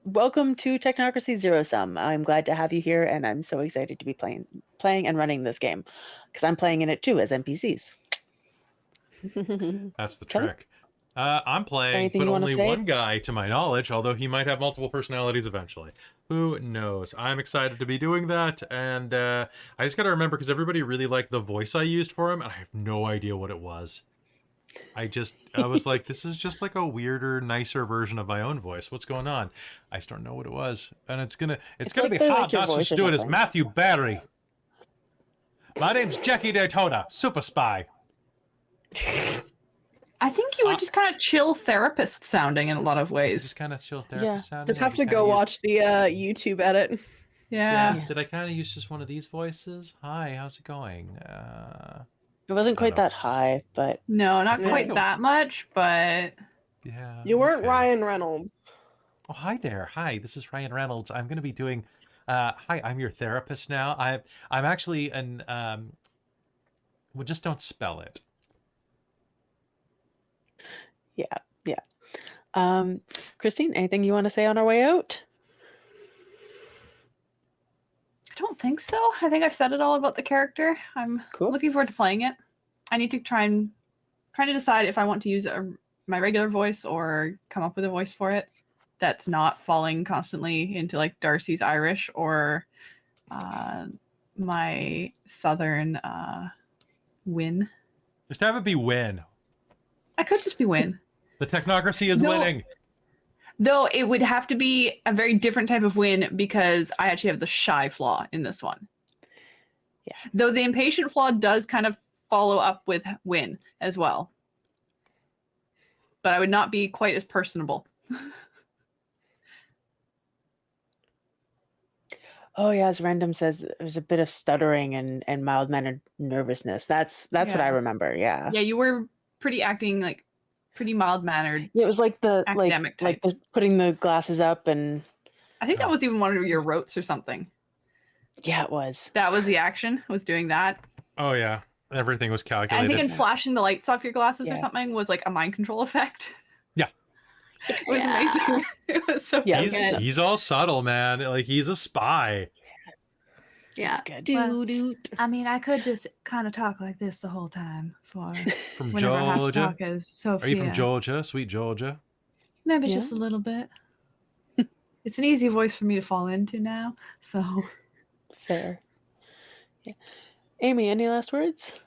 welcome to Technocracy Zero Sum. I'm glad to have you here, and I'm so excited to be playing and running this game, because I'm playing in it too as NPCs. That's the Kelly? trick. I'm playing, Anything but you wanna only say? one guy to my knowledge, although he might have multiple personalities eventually. Who knows? I'm excited to be doing that, and I just gotta remember, because everybody really liked the voice I used for him, and I have no idea what it was. I was like, this is just like a weirder, nicer version of my own voice. What's going on? I just don't know what it was. And it's gonna like be they hard like your not to voice or do it as something. Matthew Barry. My name's Jackie Daytona, super spy. I think you were just kind of chill therapist sounding in a lot of Is it ways. just kind of chill Yeah. therapist sounding? Just Like have I to kinda go used- watch the YouTube edit. Yeah. Yeah. Did I kind of use just one of these voices? Hi, how's it going? It wasn't I quite don't that know. high, but No, not Yeah. quite that much, but Yeah. You weren't okay. Ryan Reynolds. Oh, hi there. Hi, this is Ryan Reynolds. I'm going to be doing. Hi, I'm your therapist now. I'm actually an. Well, just don't spell it. yeah. Christine, anything you want to say on our way out? I don't think so. I think I've said it all about the character. I'm Cool. looking forward to playing it. I need to trying to decide if I want to use my regular voice or come up with a voice for it that's not falling constantly into like Darcy's Irish or my Southern Win. Just have it be Win. I could just be Win. The Technocracy is No. winning. Though it would have to be a very different type of win because I actually have the shy flaw in this one. Yeah. Though the impatient flaw does kind of follow up with win as well. But I would not be quite as personable. Oh yeah, as Random says, there's a bit of stuttering and mild-mannered nervousness. That's what I Yeah. remember. Yeah. Yeah, you were acting like pretty mild-mannered. Yeah, it was like the Academic like the putting the glasses up and I think that was even one of your rotes or something. yeah, it was. That was the action, was doing that. Oh yeah, everything was calculated. I think in flashing the lights off your glasses or Yeah. something was like a mind control effect. Yeah. It was amazing. It was so Yeah. good. He's all subtle, man. Like he's a spy. Yeah. It's good. Doo-doot. I mean, I could just kind of talk like this the whole time for From whenever I have to Georgia. talk as Sophia. Are you from Georgia? Sweet Georgia. Maybe Yeah. just a little bit. It's an easy voice for me to fall into now. So Fair. Yeah. Amy, any last words?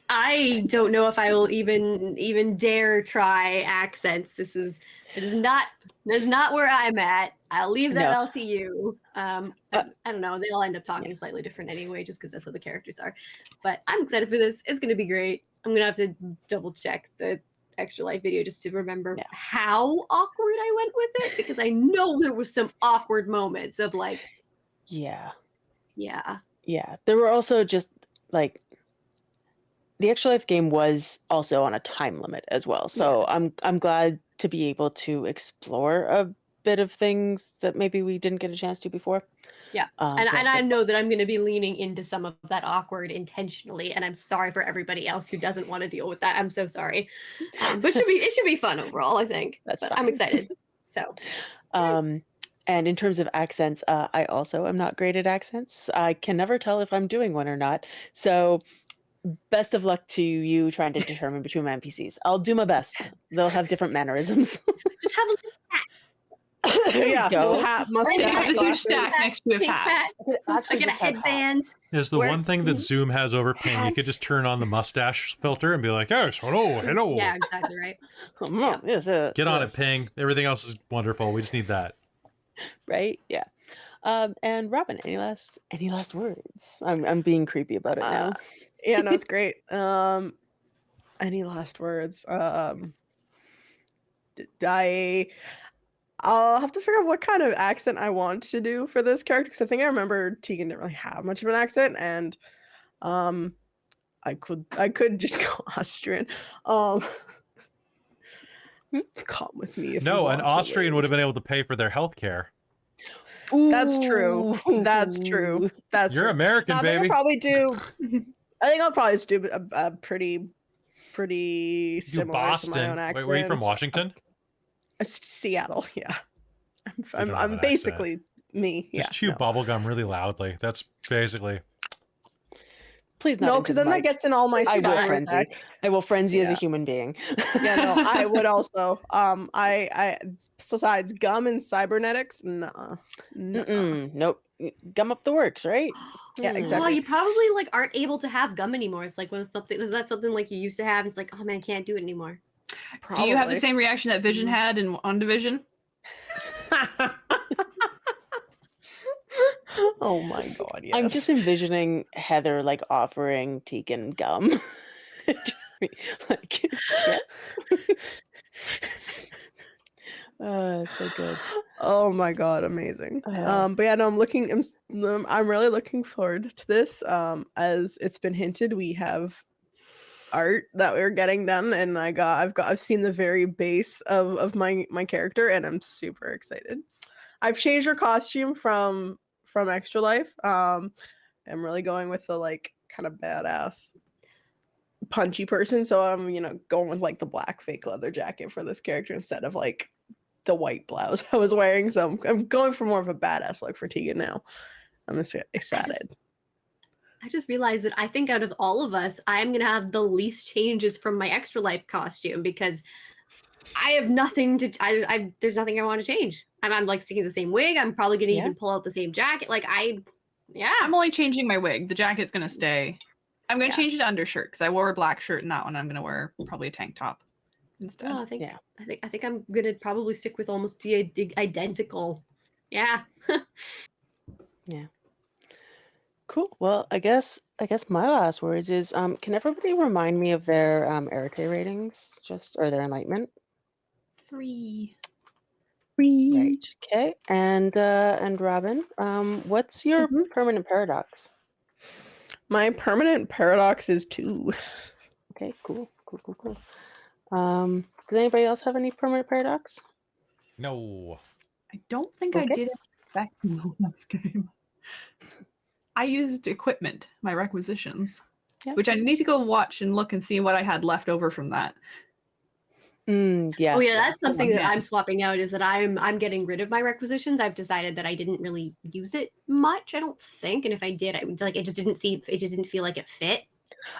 I don't know if I will even dare try accents. It is not where I'm at. I'll leave that No. all to you. I don't know. They all end up talking slightly different anyway, just because that's how the characters are. But I'm excited for this. It's going to be great. I'm going to have to double check the Extra Life video just to remember how awkward I went with it, because I know there was some awkward moments of like, Yeah. yeah. Yeah. There were also just like the Extra Life game was also on a time limit as well. So I'm glad to be able to explore a bit of things that maybe we didn't get a chance to before. Yeah. And I know that I'm going to be leaning into some of that awkward intentionally, and I'm sorry for everybody else who doesn't want to deal with that. I'm so sorry. But it should be fun overall, I think. That's but fine. I'm excited. So And in terms of accents, I also am not great at accents. I can never tell if I'm doing one or not. So best of luck to you trying to determine between my NPCs. I'll do my best. They'll have different mannerisms. just have a little Yeah, go. little hat, you mustache, have this huge glasses. stack next to pink hats. hat, I I get a headband. Is the Where- one thing that Zoom has over Ping, you could just turn on the mustache filter and be like, yes, hello. Yeah, exactly right. Yes, Get on it, yes. Ping. Everything else is wonderful. We just need that. Right? Yeah. And Robin, any last words? I'm being creepy about it now. Yeah, no, it's great. Any last words? I'll have to figure out what kind of accent I want to do for this character, because I think I remember Tegan didn't really have much of an accent, and I could just go Austrian. Come with me if you No, an want to Austrian would live. have been able to pay for their health care. That's true. That's true. That's You're true. American, No, I think baby. I'll probably do. I think I'll probably just do a pretty You similar to Boston. my own Wait, accent. were you from Washington? Seattle, yeah. You don't have I'm an basically me. Just Yeah. chew bubblegum really loudly. That's basically. Please not. No, into because the then that mic. gets in all my I will cyber frenzy. attack. I will frenzy as a Yeah. human being. Yeah, no, I would also. I besides gum and cybernetics, nah. Nope. Gum up the works, right? Yeah, Hmm. exactly. Well, you probably like aren't able to have gum anymore. It's like when something is that something like you used to have? It's like, oh man, can't do it anymore. Do you have the Probably. same reaction that Vision had in WandaVision? Oh my god, yes. I'm just envisioning Heather like offering Tegan gum. Just be like, yes. So good. Oh my god, amazing. Yeah. But yeah, no, I'm really looking forward to this. As it's been hinted, we have art that we're getting done, and I've seen the very base of my character, and I'm super excited. I've changed her costume from Extra Life. I'm really going with the like kind of badass punchy person, so I'm going with like the black fake leather jacket for this character instead of like the white blouse I was wearing. So I'm going for more of a badass look for Tegan now. I'm just excited. I just realized that I think out of all of us, I'm gonna have the least changes from my extra life costume because I have nothing to. There's nothing I want to change. I'm like sticking to the same wig. I'm probably gonna Yeah. even pull out the same jacket. Like yeah. I'm only changing my wig. The jacket's gonna stay. I'm gonna Yeah. change it to undershirt because I wore a black shirt in that one. I'm gonna wear probably a tank top instead. No, I think Yeah. I think I'm gonna probably stick with almost the identical. Yeah. Cool. Well, I guess my last words is can everybody remind me of their Rattray ratings, just or their enlightenment? 3. Right. Okay. And Robin, what's your Mhm. permanent paradox? My permanent paradox is 2. Okay. Cool. Does anybody else have any permanent paradox? No. I don't think I Okay. did it back in the last game. I used equipment, my requisitions, Yep. which I need to go watch and look and see what I had left over from that. Yeah. Oh yeah, that's something that yeah. I'm swapping out is that I'm getting rid of my requisitions. I've decided that I didn't really use it much, I don't think. And if I did, I would like it just didn't feel like it fit.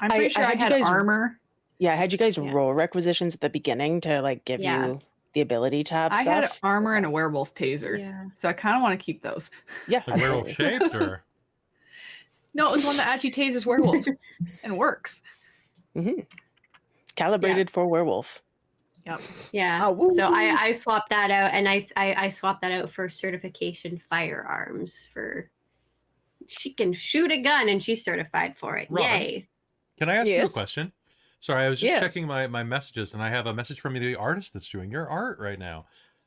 I'm pretty sure I had you had guys- armor. Yeah. I had you guys Yeah. roll requisitions at the beginning to like give Yeah. you the ability to have I stuff. had armor and a werewolf taser. Yeah. So I kind of want to keep those. Yeah. Like werewolf absolutely. shaped or? No, it was one that actually tasers werewolves and works. Calibrated for werewolf. Yep. Yeah. Oh, woo. So I swapped that out, and I swapped that out for certification firearms. For she can shoot a gun, and she's certified for it. Robin? Yay! Can I ask you a Yes. question? Sorry, I was just Yes. checking my messages, and I have a message from the artist that's doing your art right now.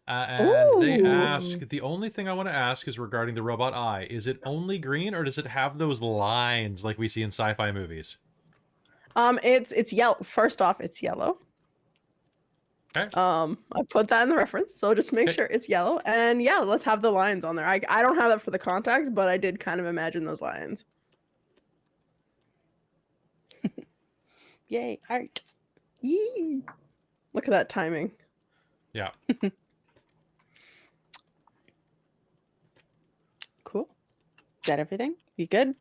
And they Ooh. ask, the only thing I want to ask is regarding the robot eye. Is it only green, or does it have those lines like we see in sci-fi movies? It's yellow. First off, it's yellow. Okay. I put that in the reference, so just make Okay. sure it's yellow. And yeah, let's have the lines on there. I don't have that for the contacts, but I did kind of imagine those lines. Yay, art. Yee! Look at that timing. Yeah. Cool. Is that everything? You good?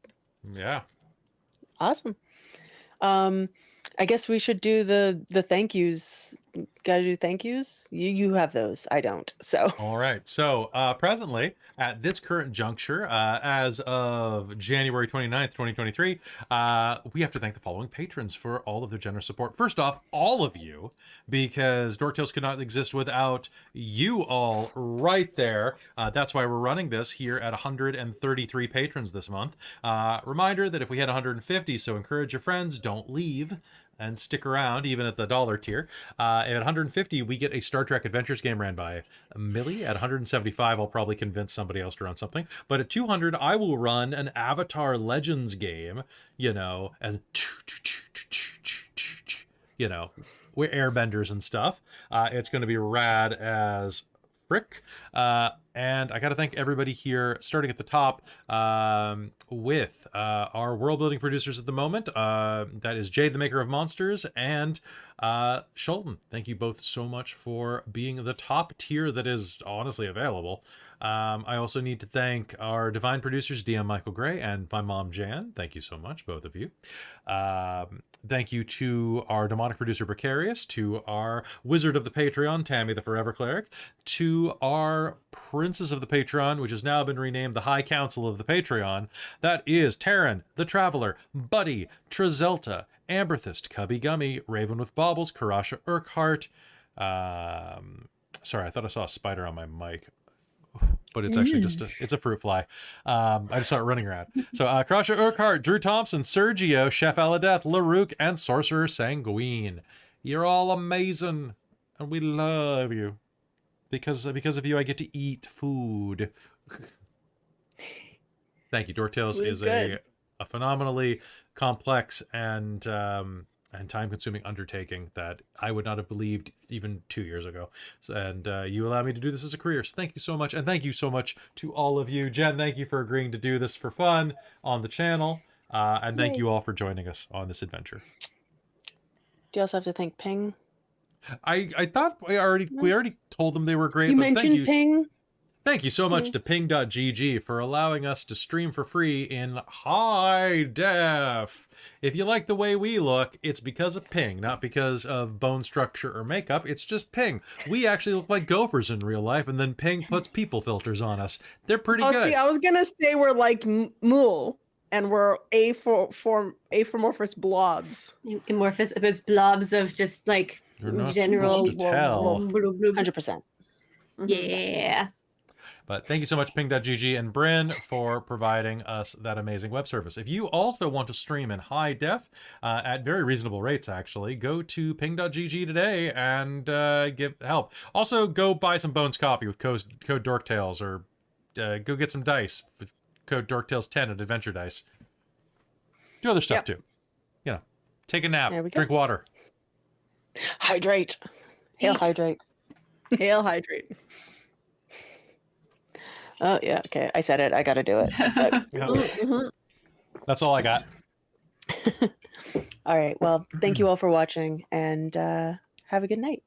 Yeah. Awesome. I guess we should do the thank yous. Gotta do thank yous. You have those. I don't. So All right. So presently, at this current juncture, as of January 29th, 2023, we have to thank the following patrons for all of their generous support. First off, all of you, because Dork Tales could not exist without you all right there. That's why we're running this here at 133 patrons this month. Reminder that if we had 150, so encourage your friends, don't leave. And stick around, even at the $1 tier. At 150, we get a Star Trek Adventures game ran by Millie. At 175, I'll probably convince somebody else to run something. But at 200, I will run an Avatar Legends game, you know, as, you know, we're airbenders and stuff. It's going to be rad as frick. And I got to thank everybody here, starting at the top with our world building producers at the moment. That is Jade, the maker of monsters, and Shulton. Thank you both so much for being the top tier that is honestly available. I also need to thank our divine producers, DM Michael Gray and my mom, Jan. Thank you so much, both of you. Thank you to our demonic producer, Precarious, to our wizard of the Patreon, Tammy the Forever Cleric, to our princess of the Patreon, which has now been renamed the High Council of the Patreon. That is Taryn, the Traveler, Buddy, Trezelta, Amberthist, Cubby Gummy, Raven with Baubles, Karasha Urquhart. Sorry, I thought I saw a spider on my mic. But it's actually just it's a fruit fly. I just saw it running around. So Krasha Urquhart, Drew Thompson, Sergio, Chef Aladeth, LaRuke, and Sorcerer Sanguine. You're all amazing, and we love you. Because of you, I get to eat food. Thank you. Dork Tales Food is is good. a phenomenally complex and time-consuming undertaking that I would not have believed even 2 years ago. And you allow me to do this as a career. So thank you so much. And thank you so much to all of you. Jen, thank you for agreeing to do this for fun on the channel. And thank Yay. you all for joining us on this adventure. do you also have to thank Ping? I thought we already told them they were great. You but mentioned thank you. Ping. Thank you so much to ping.gg for allowing us to stream for free in high def. If you like the way we look, it's because of ping, not because of bone structure or makeup. It's just ping. We actually look like gophers in real life, and then ping puts people filters on us. They're pretty good. See, I was gonna say we're like Mool, and we're amorphous blobs. Amorphous blobs of just like You're not general. supposed to tell. 100%. Yeah. But thank you so much, ping.gg and Bryn, for providing us that amazing web service. If you also want to stream in high def at very reasonable rates, actually, go to ping.gg today and give help. Also, go buy some Bones coffee with code DorkTales, or go get some dice with code DorkTales10 at Adventure Dice. Do other stuff too. You know, take a nap, drink water. Hydrate. Hail Eat. hydrate. Hail hydrate. Oh, yeah. Okay. I said it. I got to do it. But- That's all I got. all right. Well, thank you all for watching, and have a good night.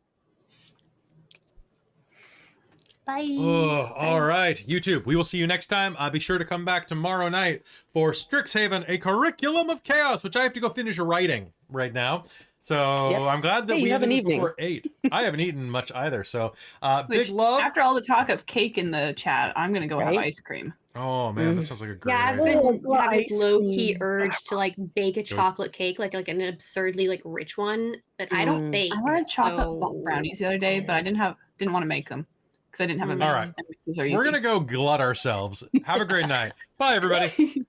Bye. Oh, all right, YouTube. We will see you next time. Be sure to come back tomorrow night for Strixhaven, a curriculum of chaos, which I have to go finish writing right now. So I'm glad that Hey, we you have have an this evening. before 8. I haven't eaten much either. So Which, big love. After all the talk of cake in the chat, I'm gonna go have Right? ice cream. Oh man, that sounds like a great Yeah, I've idea. been Oh, having this ice low key cream. urge to like bake a chocolate cake, like an absurdly like rich one. But I don't bake. I wanted chocolate so- brownies the other day, but I didn't want to make them because I didn't have a mix. All right. And mixes are We're easy. gonna go glut ourselves. Have a great night. Bye, everybody.